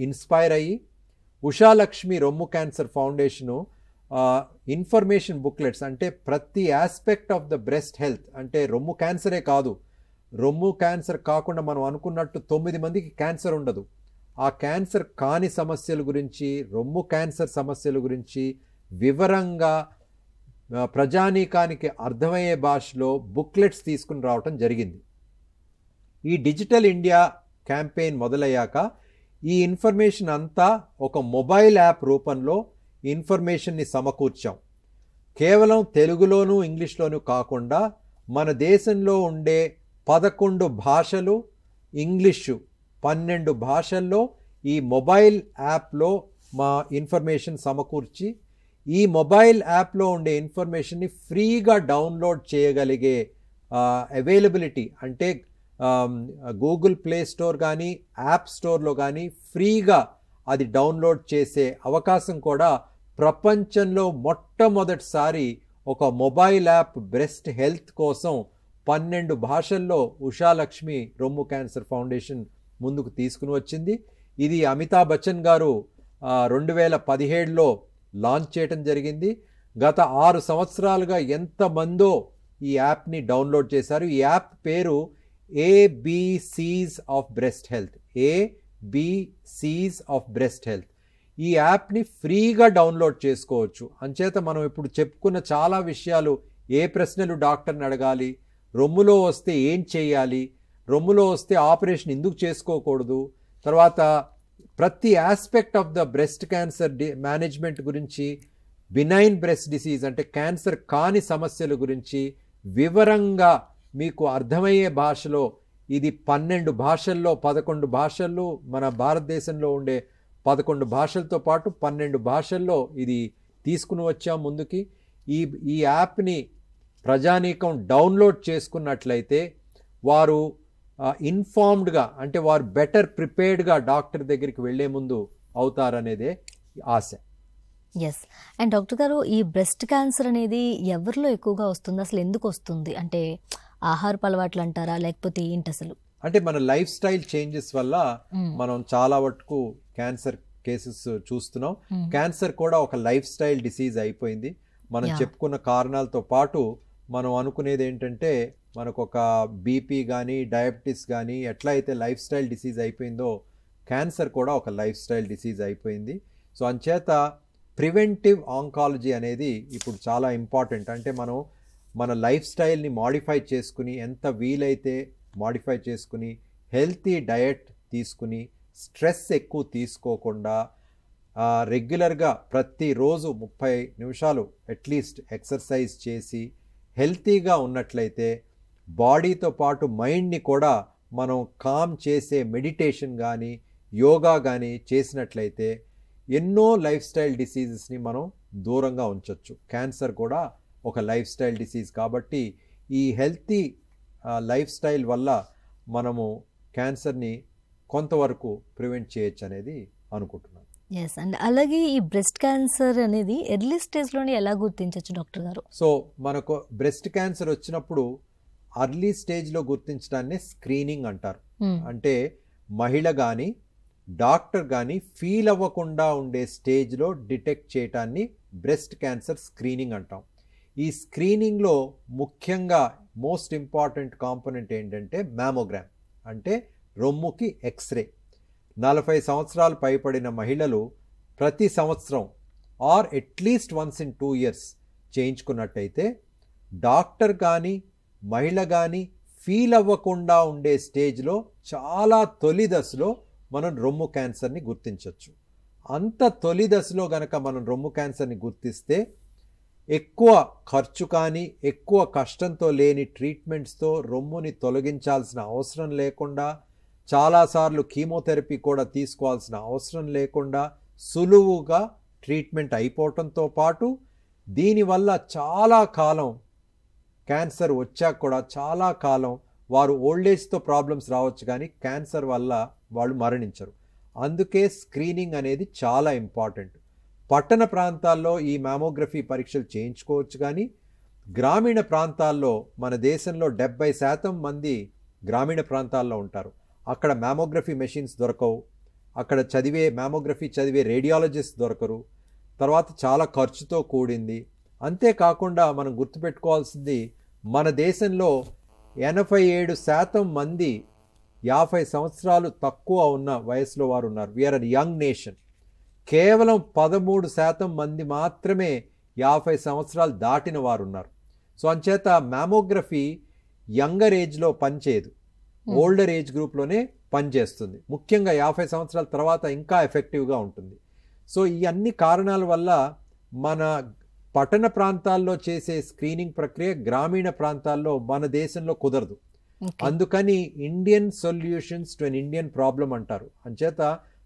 ఇన్స్పైర్ అయ్యి ఉషాలక్ష్మి రొమ్ము క్యాన్సర్ ఫౌండేషను ఇన్ఫర్మేషన్ బుక్లెట్స్ అంటే ప్రతి aspect of the breast health అంటే రొమ్ము క్యాన్సరే కాదు, రొమ్ము క్యాన్సర్ కాకుండా మనం అనుకున్నట్టు 9 మందికి క్యాన్సర్ ఉండదు. ఆ క్యాన్సర్ కాని సమస్యల గురించి, రొమ్ము క్యాన్సర్ సమస్యల గురించి వివరంగా ప్రజానీకానికి అర్థమయ్యే భాషలో బుక్లెట్స్ తీసుకుని రావటం జరిగింది. ఈ డిజిటల్ ఇండియా క్యాంపెయిన్ మొదలయ్యాక ఈ ఇన్ఫర్మేషన్ అంతా ఒక మొబైల్ యాప్ రూపంలో ఇన్ఫర్మేషన్ని సమకూర్చాం. కేవలం తెలుగులోనూ ఇంగ్లీష్లోనూ కాకుండా మన దేశంలో ఉండే 11 భాషలు, ఇంగ్లీషు 12 భాషల్లో ఈ మొబైల్ యాప్లో మా ఇన్ఫర్మేషన్ సమకూర్చి ఈ మొబైల్ యాప్లో ఉండే ఇన్ఫర్మేషన్ని ఫ్రీగా డౌన్లోడ్ చేయగలిగే అవైలబిలిటీ అంటే గూగుల్ ప్లే స్టోర్ కానీ యాప్ స్టోర్లో కానీ ఫ్రీగా అది డౌన్లోడ్ చేసే అవకాశం కూడా ప్రపంచంలో మొట్టమొదటిసారి ఒక మొబైల్ యాప్ బ్రెస్ట్ హెల్త్ కోసం 12 భాషల్లో ఉషాలక్ష్మి రొమ్ము క్యాన్సర్ ఫౌండేషన్ ముందుకు తీసుకుని వచ్చింది. ఇది అమితాబ్ బచ్చన్ గారు 2017లో లాంచ్ చేయడం జరిగింది. గత 6 సంవత్సరాలుగా ఎంతమందో ఈ యాప్ని డౌన్లోడ్ చేశారు. ఈ యాప్ పేరు ABCs of breast health, ABCs of breast health. ఈ యాప్ని ఫ్రీగా డౌన్లోడ్ చేసుకోవచ్చు. అంచేత మనం ఇప్పుడు చెప్పుకున్న చాలా విషయాలు, ఏ ప్రశ్నలు డాక్టర్ని అడగాలి, రొమ్ములో వస్తే ఏం చేయాలి, రొమ్ములో వస్తే ఆపరేషన్ ఎందుకు చేసుకోకూడదు, తర్వాత ప్రతి aspect of the breast cancer management గురించి, బినైన్ బ్రెస్ట్ డిసీజ్ అంటే క్యాన్సర్ కాని సమస్యల గురించి వివరంగా మీకు అర్థమయ్యే భాషలో ఇది 12 భాషల్లో 11 భాషల్లో మన భారతదేశంలో ఉండే 11 భాషలతో పాటు 12 భాషల్లో ఇది తీసుకుని వచ్చాం ముందుకి. ఈ యాప్ని ప్రజానీకం డౌన్లోడ్ చేసుకున్నట్లయితే వారు ఇన్ఫార్మ్డ్గా అంటే వారు బెటర్ ప్రిపేర్డ్గా డాక్టర్ దగ్గరికి వెళ్లే ముందు అవుతారనేదే ఆశ. ఎస్. అండ్ డాక్టర్ గారు, ఈ బ్రెస్ట్ క్యాన్సర్ అనేది ఎవరిలో ఎక్కువగా వస్తుంది, అసలు ఎందుకు వస్తుంది? అంటే ఆహారపు అలవాట్లు అంటారా లేకపోతే ఏంటి అసలు? అంటే మన లైఫ్ స్టైల్ చేంజెస్ వల్ల మనం చాలా వరకు క్యాన్సర్ కేసెస్ చూస్తున్నాం. క్యాన్సర్ కూడా ఒక లైఫ్ స్టైల్ డిసీజ్ అయిపోయింది. మనం చెప్పుకున్న కారణాలతో పాటు మనం అనుకునేది ఏంటంటే మనకు ఒక బీపీ కానీ డయాబెటీస్ కానీ ఎట్లా అయితే లైఫ్ స్టైల్ డిసీజ్ అయిపోయిందో క్యాన్సర్ కూడా ఒక లైఫ్ స్టైల్ డిసీజ్ అయిపోయింది. సో అంచేత ప్రివెంటివ్ ఆంకాలజీ అనేది ఇప్పుడు చాలా ఇంపార్టెంట్. అంటే మనం మన లైఫ్ స్టైల్ని మాడిఫై చేసుకుని ఎంత వీలైతే మాడిఫై చేసుకుని హెల్తీ డయట్ తీసుకుని స్ట్రెస్ ఎక్కువ తీసుకోకుండా రెగ్యులర్గా ప్రతిరోజు 30 నిమిషాలు అట్లీస్ట్ ఎక్సర్సైజ్ చేసి హెల్తీగా ఉన్నట్లయితే బాడీతో పాటు మైండ్ని కూడా మనం కామ్ చేసే మెడిటేషన్ కానీ యోగా కానీ చేసినట్లయితే ఎన్నో లైఫ్ స్టైల్ డిసీజెస్ని మనం దూరంగా ఉంచవచ్చు. క్యాన్సర్ కూడా ఒక లైఫ్ స్టైల్ డిసీజ్ కాబట్టి ఈ హెల్తీ లైఫ్ స్టైల్ వల్ల మనము క్యాన్సర్ని కొంతవరకు ప్రివెంట్ చేయొచ్చు అనేది అనుకుంటున్నాను. ఎస్ అండ్ అలాగే ఈ బ్రెస్ట్ క్యాన్సర్ అనేది ఎర్లీ స్టేజ్లోనే ఎలా గుర్తించవచ్చు డాక్టర్ గారు? సో మనకు బ్రెస్ట్ క్యాన్సర్ వచ్చినప్పుడు అర్లీ స్టేజ్లో గుర్తించడాన్ని స్క్రీనింగ్ అంటారు. అంటే మహిళ కానీ డాక్టర్ కానీ ఫీల్ అవ్వకుండా ఉండే స్టేజ్లో డిటెక్ట్ చేయటాన్ని బ్రెస్ట్ క్యాన్సర్ స్క్రీనింగ్ అంటాం. ఈ స్క్రీనింగ్లో ముఖ్యంగా మోస్ట్ ఇంపార్టెంట్ కాంపోనెంట్ ఏంటంటే మ్యామోగ్రామ్, అంటే రొమ్ముకి ఎక్స్రే. 40 సంవత్సరాలు పైబడిన మహిళలు ప్రతి సంవత్సరం or at least once in 2 years చేయించుకున్నట్టయితే డాక్టర్ కానీ మహిళ కానీ ఫీల్ అవ్వకుండా ఉండే స్టేజ్లో చాలా తొలి దశలో మనం రొమ్ము క్యాన్సర్ని గుర్తించవచ్చు. అంత తొలి దశలో గనక మనం రొమ్ము క్యాన్సర్ని గుర్తిస్తే ఎక్కువ ఖర్చు కానీ ఎక్కువ కష్టంతో లేని ట్రీట్మెంట్స్తో రొమ్ముని తొలగించాల్సిన అవసరం లేకుండా, చాలాసార్లు కీమోథెరపీ కూడా తీసుకోవాల్సిన అవసరం లేకుండా సులువుగా ట్రీట్మెంట్ అయిపోవటంతో పాటు దీనివల్ల చాలా కాలం క్యాన్సర్ వచ్చాక కూడా చాలా కాలం వారు ఓల్డేజ్తో ప్రాబ్లమ్స్ రావచ్చు కానీ క్యాన్సర్ వల్ల వాళ్ళు మరణించరు. అందుకే స్క్రీనింగ్ అనేది చాలా ఇంపార్టెంట్. పట్టణ ప్రాంతాల్లో ఈ మ్యామోగ్రఫీ పరీక్షలు చేయించుకోవచ్చు కానీ గ్రామీణ ప్రాంతాల్లో మన దేశంలో 70% మంది గ్రామీణ ప్రాంతాల్లో ఉంటారు. అక్కడ మ్యామోగ్రఫీ మెషిన్స్ దొరకవు, అక్కడ మ్యామోగ్రఫీ చదివే రేడియాలజిస్ట్ దొరకరు, తర్వాత చాలా ఖర్చుతో కూడింది. అంతేకాకుండా మనం గుర్తుపెట్టుకోవాల్సింది మన దేశంలో 87% మంది 50 సంవత్సరాలు తక్కువ ఉన్న వయసులో వారు ఉన్నారు. We are a young nation. కేవలం 13% మంది మాత్రమే 50 సంవత్సరాలు దాటిన వారు ఉన్నారు. సో అంచేత మ్యామోగ్రఫీ యంగర్ ఏజ్లో పనిచేయదు, ఓల్డర్ ఏజ్ గ్రూప్లోనే పనిచేస్తుంది. ముఖ్యంగా 50 సంవత్సరాల తర్వాత ఇంకా ఎఫెక్టివ్గా ఉంటుంది. సో ఈ అన్ని కారణాల వల్ల మన పట్టణ ప్రాంతాల్లో చేసే స్క్రీనింగ్ ప్రక్రియ గ్రామీణ ప్రాంతాల్లో మన దేశంలో కుదరదు. అందుకని Indian solutions to an Indian problem అంటారు. అంచేత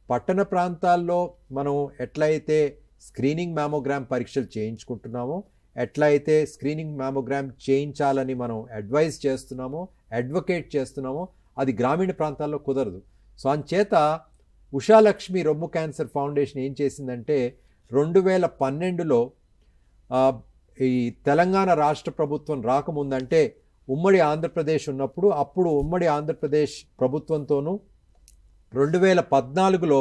పట్టణ ప్రాంతాల్లో మనం ఎట్లయితే స్క్రీనింగ్ మ్యామోగ్రామ్ పరీక్షలు చేయించుకుంటున్నామో, ఎట్లయితే స్క్రీనింగ్ మ్యామోగ్రామ్ చేయించాలని మనం అడ్వైజ్ చేస్తున్నామో, అడ్వకేట్ చేస్తున్నామో, అది గ్రామీణ ప్రాంతాల్లో కుదరదు. సో అంచేత ఉషాలక్ష్మి రొమ్ము క్యాన్సర్ ఫౌండేషన్ ఏం చేసిందంటే 2012లో ఈ తెలంగాణ రాష్ట్ర ప్రభుత్వం రాకముందంటే ఉమ్మడి ఆంధ్రప్రదేశ్ ఉన్నప్పుడు, అప్పుడు ఉమ్మడి ఆంధ్రప్రదేశ్ ప్రభుత్వంతోనూ 2014లో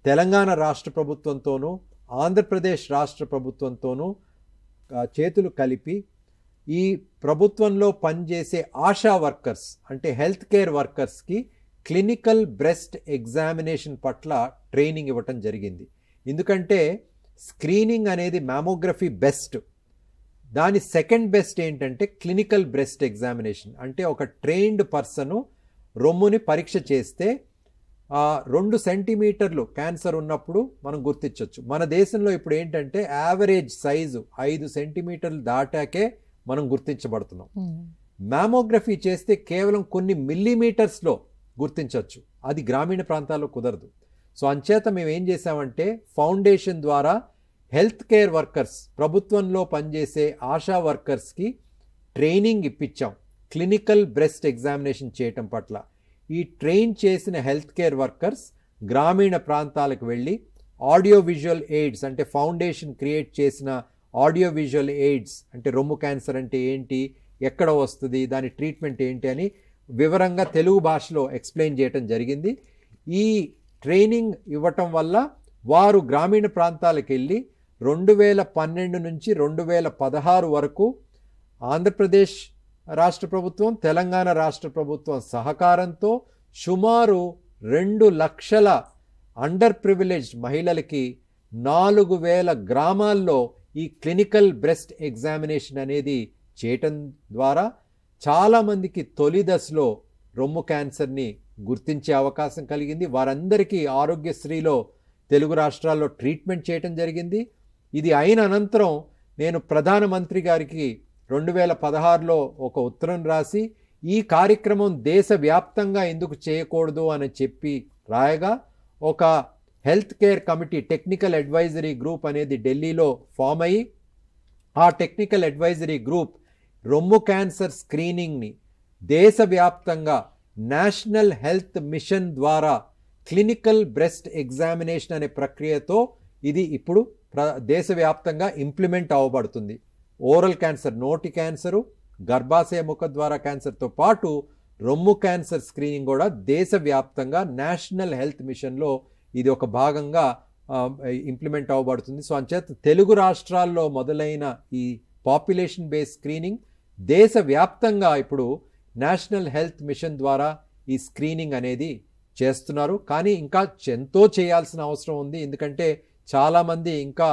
తెలంగాణ రాష్ట్ర ప్రభుత్వంతోనూ ఆంధ్రప్రదేశ్ రాష్ట్ర ప్రభుత్వంతోనూ చేతులు కలిపి ఈ ప్రభుత్వంలో పనిచేసే ఆశా వర్కర్స్ అంటే హెల్త్ కేర్ వర్కర్స్కి క్లినికల్ బ్రెస్ట్ ఎగ్జామినేషన్ పట్ల ట్రైనింగ్ ఇవ్వటం జరిగింది. ఎందుకంటే స్క్రీనింగ్ అనేది మ్యామోగ్రఫీ బెస్ట్, దాని సెకండ్ బెస్ట్ ఏంటంటే క్లినికల్ బ్రెస్ట్ ఎగ్జామినేషన్. అంటే ఒక ట్రైన్డ్ పర్సను రొమ్ముని పరీక్ష చేస్తే 2 సెంటీమీటర్లు క్యాన్సర్ ఉన్నప్పుడు మనం గుర్తించవచ్చు. మన దేశంలో ఇప్పుడు ఏంటంటే యావరేజ్ సైజు 5 సెంటీమీటర్లు దాటాకే మనం గుర్తించబడుతున్నాం. మ్యామోగ్రఫీ చేస్తే కేవలం కొన్ని మిల్లీమీటర్స్లో గుర్తించవచ్చు, అది గ్రామీణ ప్రాంతాల్లో కుదరదు. సో అంచేత మేము ఏం చేసామంటే ఫౌండేషన్ ద్వారా హెల్త్ కేర్ వర్కర్స్, ప్రభుత్వంలో పనిచేసే ఆశా వర్కర్స్కి ట్రైనింగ్ ఇప్పించాం క్లినికల్ బ్రెస్ట్ ఎగ్జామినేషన్ చేయటం పట్ల. ఈ ట్రైన్ చేసిన హెల్త్ కేర్ వర్కర్స్ గ్రామీణ ప్రాంతాలకు వెళ్ళి ఆడియో విజువల్ ఎయిడ్స్ అంటే ఫౌండేషన్ క్రియేట్ చేసిన ఆడియో విజువల్ ఎయిడ్స్ అంటే రొమ్ము క్యాన్సర్ అంటే ఏంటి, ఎక్కడ వస్తుంది, దాని ట్రీట్మెంట్ ఏంటి అని వివరంగా తెలుగు భాషలో ఎక్స్ప్లెయిన్ చేయటం జరిగింది. ఈ ట్రైనింగ్ ఇవ్వటం వల్ల వారు గ్రామీణ ప్రాంతాలకు వెళ్ళి 2012 నుంచి 2016 వరకు ఆంధ్రప్రదేశ్ రాష్ట్ర ప్రభుత్వం, తెలంగాణ రాష్ట్ర ప్రభుత్వం సహకారంతో సుమారు 2 లక్షల అండర్ ప్రివిలేజ్డ్ మహిళలకి 4000 గ్రామాల్లో ఈ క్లినికల్ బ్రెస్ట్ ఎగ్జామినేషన్ అనేది చేయటం ద్వారా చాలామందికి తొలి దశలో రొమ్ము క్యాన్సర్ని గుర్తించే అవకాశం కలిగింది. వారందరికీ ఆరోగ్యశ్రీలో తెలుగు రాష్ట్రాల్లో ట్రీట్మెంట్ చేయటం జరిగింది. ఇది అయిన అనంతరం నేను ప్రధానమంత్రి గారికి 2016లో ఒక ఉత్తరం రాసి ఈ కార్యక్రమం దేశవ్యాప్తంగా ఎందుకు చేయకూడదు అని చెప్పి రాయగా ఒక health care committee technical advisory group అనేది ఢిల్లీలో ఫామ్ అయ్యి ఆ టెక్నికల్ అడ్వైజరీ గ్రూప్ రొమ్ము క్యాన్సర్ స్క్రీనింగ్ని దేశవ్యాప్తంగా నేషనల్ హెల్త్ మిషన్ ద్వారా క్లినికల్ బ్రెస్ట్ ఎగ్జామినేషన్ అనే ప్రక్రియతో ఇది ఇప్పుడు దేశవ్యాప్తంగా ఇంప్లిమెంట్ అవ్వబడుతుంది. ఓరల్ క్యాన్సర్, నోటి క్యాన్సరు, గర్భాశయ ముఖ ద్వారా క్యాన్సర్తో పాటు రొమ్ము క్యాన్సర్ స్క్రీనింగ్ కూడా దేశవ్యాప్తంగా నేషనల్ హెల్త్ మిషన్లో ఇది ఒక భాగంగా ఇంప్లిమెంట్ అవ్వబడుతుంది. సో అంచేత తెలుగు రాష్ట్రాల్లో మొదలైన ఈ పాపులేషన్ బేస్డ్ స్క్రీనింగ్ దేశవ్యాప్తంగా ఇప్పుడు నేషనల్ హెల్త్ మిషన్ ద్వారా ఈ స్క్రీనింగ్ అనేది చేస్తున్నారు. కానీ ఇంకా ఎంతో చేయాల్సిన అవసరం ఉంది. ఎందుకంటే చాలామంది ఇంకా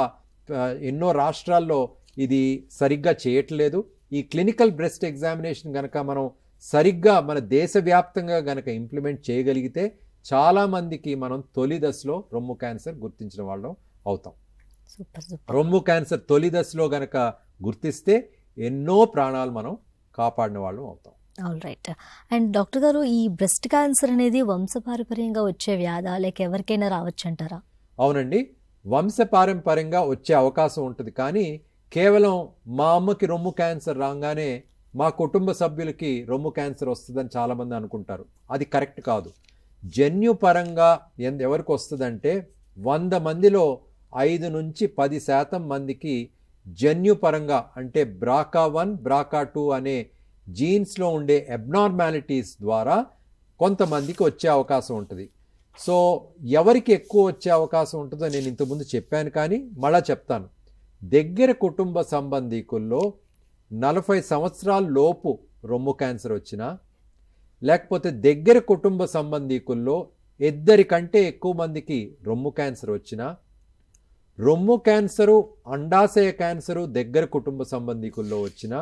ఎన్నో రాష్ట్రాల్లో ఇది సరిగ్గా చేయట్లేదు. ఈ క్లినికల్ బ్రెస్ట్ ఎగ్జామినేషన్ కనుక మనం సరిగ్గా మన దేశవ్యాప్తంగా కనుక ఇంప్లిమెంట్ చేయగలిగితే చాలామందికి మనం తొలి దశలో రొమ్ము క్యాన్సర్ గుర్తించిన వాళ్ళం అవుతాం. రొమ్ము క్యాన్సర్ తొలి దశలో కనుక గుర్తిస్తే ఎన్నో ప్రాణాలు మనం కాపాడిన వాళ్ళం అవుతాం. All right. అండ్ డాక్టర్ గారు, ఈ బ్రెస్ట్ క్యాన్సర్ అనేది వంశపారంపర్యంగా వచ్చే వ్యాధా లేక ఎవరికైనా రావచ్చు అంటారా? అవునండి, వంశపారంపర్యంగా వచ్చే అవకాశం ఉంటుంది. కానీ కేవలం మా అమ్మకి రొమ్ము క్యాన్సర్ రాగానే మా కుటుంబ సభ్యులకి రొమ్ము క్యాన్సర్ వస్తుందని చాలామంది అనుకుంటారు. అది కరెక్ట్ కాదు. జన్యుపరంగా ఎవరికి వస్తుందంటే 100 మందిలో 5 నుంచి 10% మందికి జన్యుపరంగా అంటే BRCA1, BRCA2 అనే జీన్స్లో ఉండే అబ్నార్మాలిటీస్ ద్వారా కొంతమందికి వచ్చే అవకాశం ఉంటుంది. సో ఎవరికి ఎక్కువ వచ్చే అవకాశం ఉంటుందో నేను ఇంతకుముందు చెప్పాను, కానీ మళ్ళా చెప్తాను. దగ్గర కుటుంబ సంబంధికుల్లో 40 సంవత్సరాల లోపు రొమ్ము క్యాన్సర్ వచ్చినా, లేకపోతే దగ్గర కుటుంబ సంబంధికుల్లో 2 కంటే ఎక్కువ మందికి రొమ్ము క్యాన్సర్ వచ్చినా, రొమ్ము క్యాన్సరు, అండాశయ క్యాన్సరు దగ్గర కుటుంబ సంబంధికుల్లో వచ్చినా,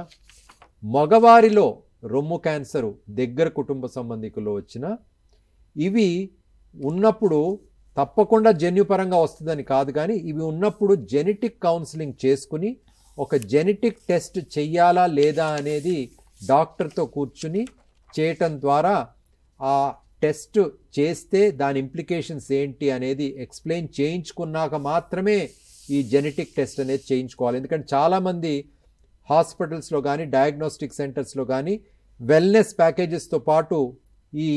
మగవారిలో రొమ్ము క్యాన్సరు దగ్గర కుటుంబ సంబంధికుల్లో వచ్చినా, ఇవి ఉన్నప్పుడు తప్పకుండా జన్యుపరంగా వస్తుందని కాదు, కానీ ఇవి ఉన్నప్పుడు జెనెటిక్ కౌన్సిలింగ్ చేసుకుని ఒక జెనెటిక్ టెస్ట్ చెయ్యాలా లేదా అనేది డాక్టర్తో కూర్చుని చేయటం ద్వారా ఆ టెస్ట్ చేస్తే దాని ఇంప్లికేషన్స్ ఏంటి అనేది ఎక్స్ప్లెయిన్ చేయించుకున్నాక మాత్రమే ఈ జెనెటిక్ టెస్ట్ అనేది చేయించుకోవాలి. ఎందుకంటే చాలామంది హాస్పిటల్స్లో కానీ డయాగ్నోస్టిక్ సెంటర్స్లో కానీ వెల్నెస్ ప్యాకేజెస్తో పాటు ఈ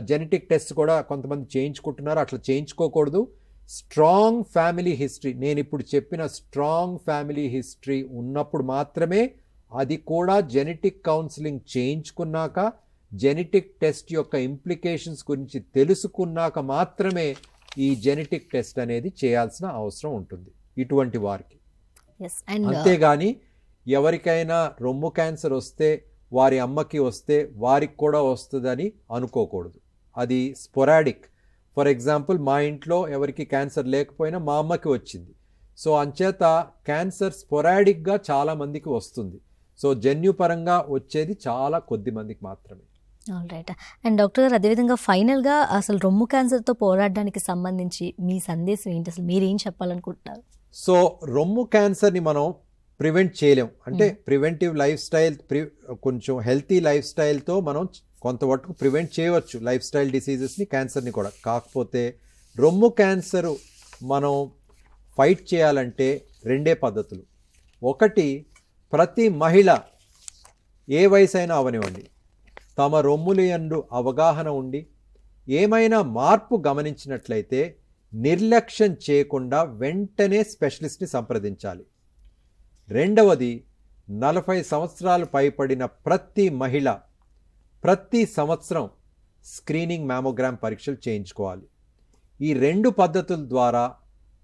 జెనెటిక్ టెస్ట్ కూడా కొంతమంది చేయించుకుంటున్నారు. అట్లా చేయించుకోకూడదు. స్ట్రాంగ్ ఫ్యామిలీ హిస్టరీ, నేను ఇప్పుడు చెప్పిన స్ట్రాంగ్ ఫ్యామిలీ హిస్టరీ ఉన్నప్పుడు మాత్రమే, అది కూడా జెనెటిక్ కౌన్సిలింగ్ చేయించుకున్నాక, జెనెటిక్ టెస్ట్ యొక్క ఇంప్లికేషన్స్ గురించి తెలుసుకున్నాక మాత్రమే ఈ జెనెటిక్ టెస్ట్ అనేది చేయాల్సిన అవసరం ఉంటుంది ఇటువంటి వారికి. అంతేగాని ఎవరికైనా రొమ్ము క్యాన్సర్ వస్తే వారి అమ్మకి వస్తే వారికి కూడా వస్తుందని అనుకోకూడదు. అది స్పొరాడిక్. ఫర్ ఎగ్జాంపుల్ మా ఇంట్లో ఎవరికి క్యాన్సర్ లేకపోయినా మా అమ్మకి వచ్చింది. సో అంచేత క్యాన్సర్ స్పొరాడిక్గా చాలామందికి వస్తుంది. సో జన్యుపరంగా వచ్చేది చాలా కొద్ది మందికి మాత్రమే. All right. అండ్ డాక్టర్ గారు, అదేవిధంగా ఫైనల్గా అసలు రొమ్ము క్యాన్సర్తో పోరాడడానికి సంబంధించి మీ సందేశం ఏంటి? అసలు మీరేం చెప్పాలనుకుంటున్నారు? సో రొమ్ము క్యాన్సర్ని మనం ప్రివెంట్ చేయలేం. అంటే ప్రివెంటివ్ లైఫ్ స్టైల్, కొంచెం హెల్తీ లైఫ్ స్టైల్తో మనం కొంతవరకు ప్రివెంట్ చేయవచ్చు లైఫ్ స్టైల్ డిసీజెస్ని, క్యాన్సర్ని కూడా. కాకపోతే రొమ్ము క్యాన్సరు మనం ఫైట్ చేయాలంటే 2 పద్ధతులు. ఒకటి, ప్రతి మహిళ ఏ వయసైనా అవనివ్వండి, తమ రొమ్ములు యందు అవగాహన ఉండి ఏమైనా మార్పు గమనించినట్లయితే నిర్లక్ష్యం చేయకుండా వెంటనే స్పెషలిస్ట్ని సంప్రదించాలి. రెండవది, 40 సంవత్సరాలు పైబడిన ప్రతి మహిళ ప్రతి సంవత్సరం స్క్రీనింగ్ మ్యామోగ్రామ్ పరీక్షలు చేయించుకోవాలి. ఈ 2 పద్ధతుల ద్వారా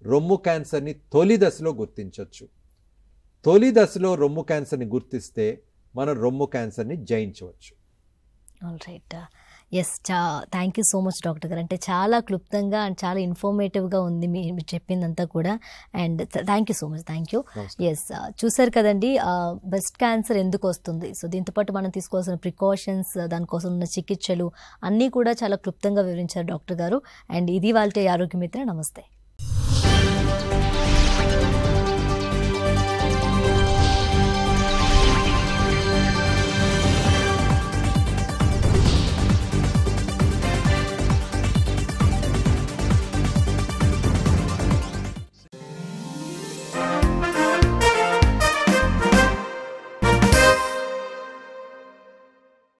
రొమ్ము క్యాన్సర్ని తొలి దశలో గుర్తించవచ్చు. తొలి దశలో రొమ్ము క్యాన్సర్ని గుర్తిస్తే మనం రొమ్ము క్యాన్సర్ని జయించవచ్చు. All right. Yes, thank you so much doctor గారు. అంటే చాలా క్లుప్తంగా అండ్ చాలా ఇన్ఫర్మేటివ్గా ఉంది మీరు చెప్పిందంతా కూడా. And thank you so much. Thank you. Yes, చూసారు కదండి బ్రెస్ట్ క్యాన్సర్ ఎందుకు వస్తుంది, సో దీంతోపాటు మనం తీసుకోవాల్సిన ప్రికాషన్స్, దానికోసం ఉన్న చికిత్సలు అన్నీ కూడా చాలా క్లుప్తంగా వివరించారు డాక్టర్ గారు. అండ్ ఇది వాళ్ళ ఆరోగ్య మిత్ర. నమస్తే.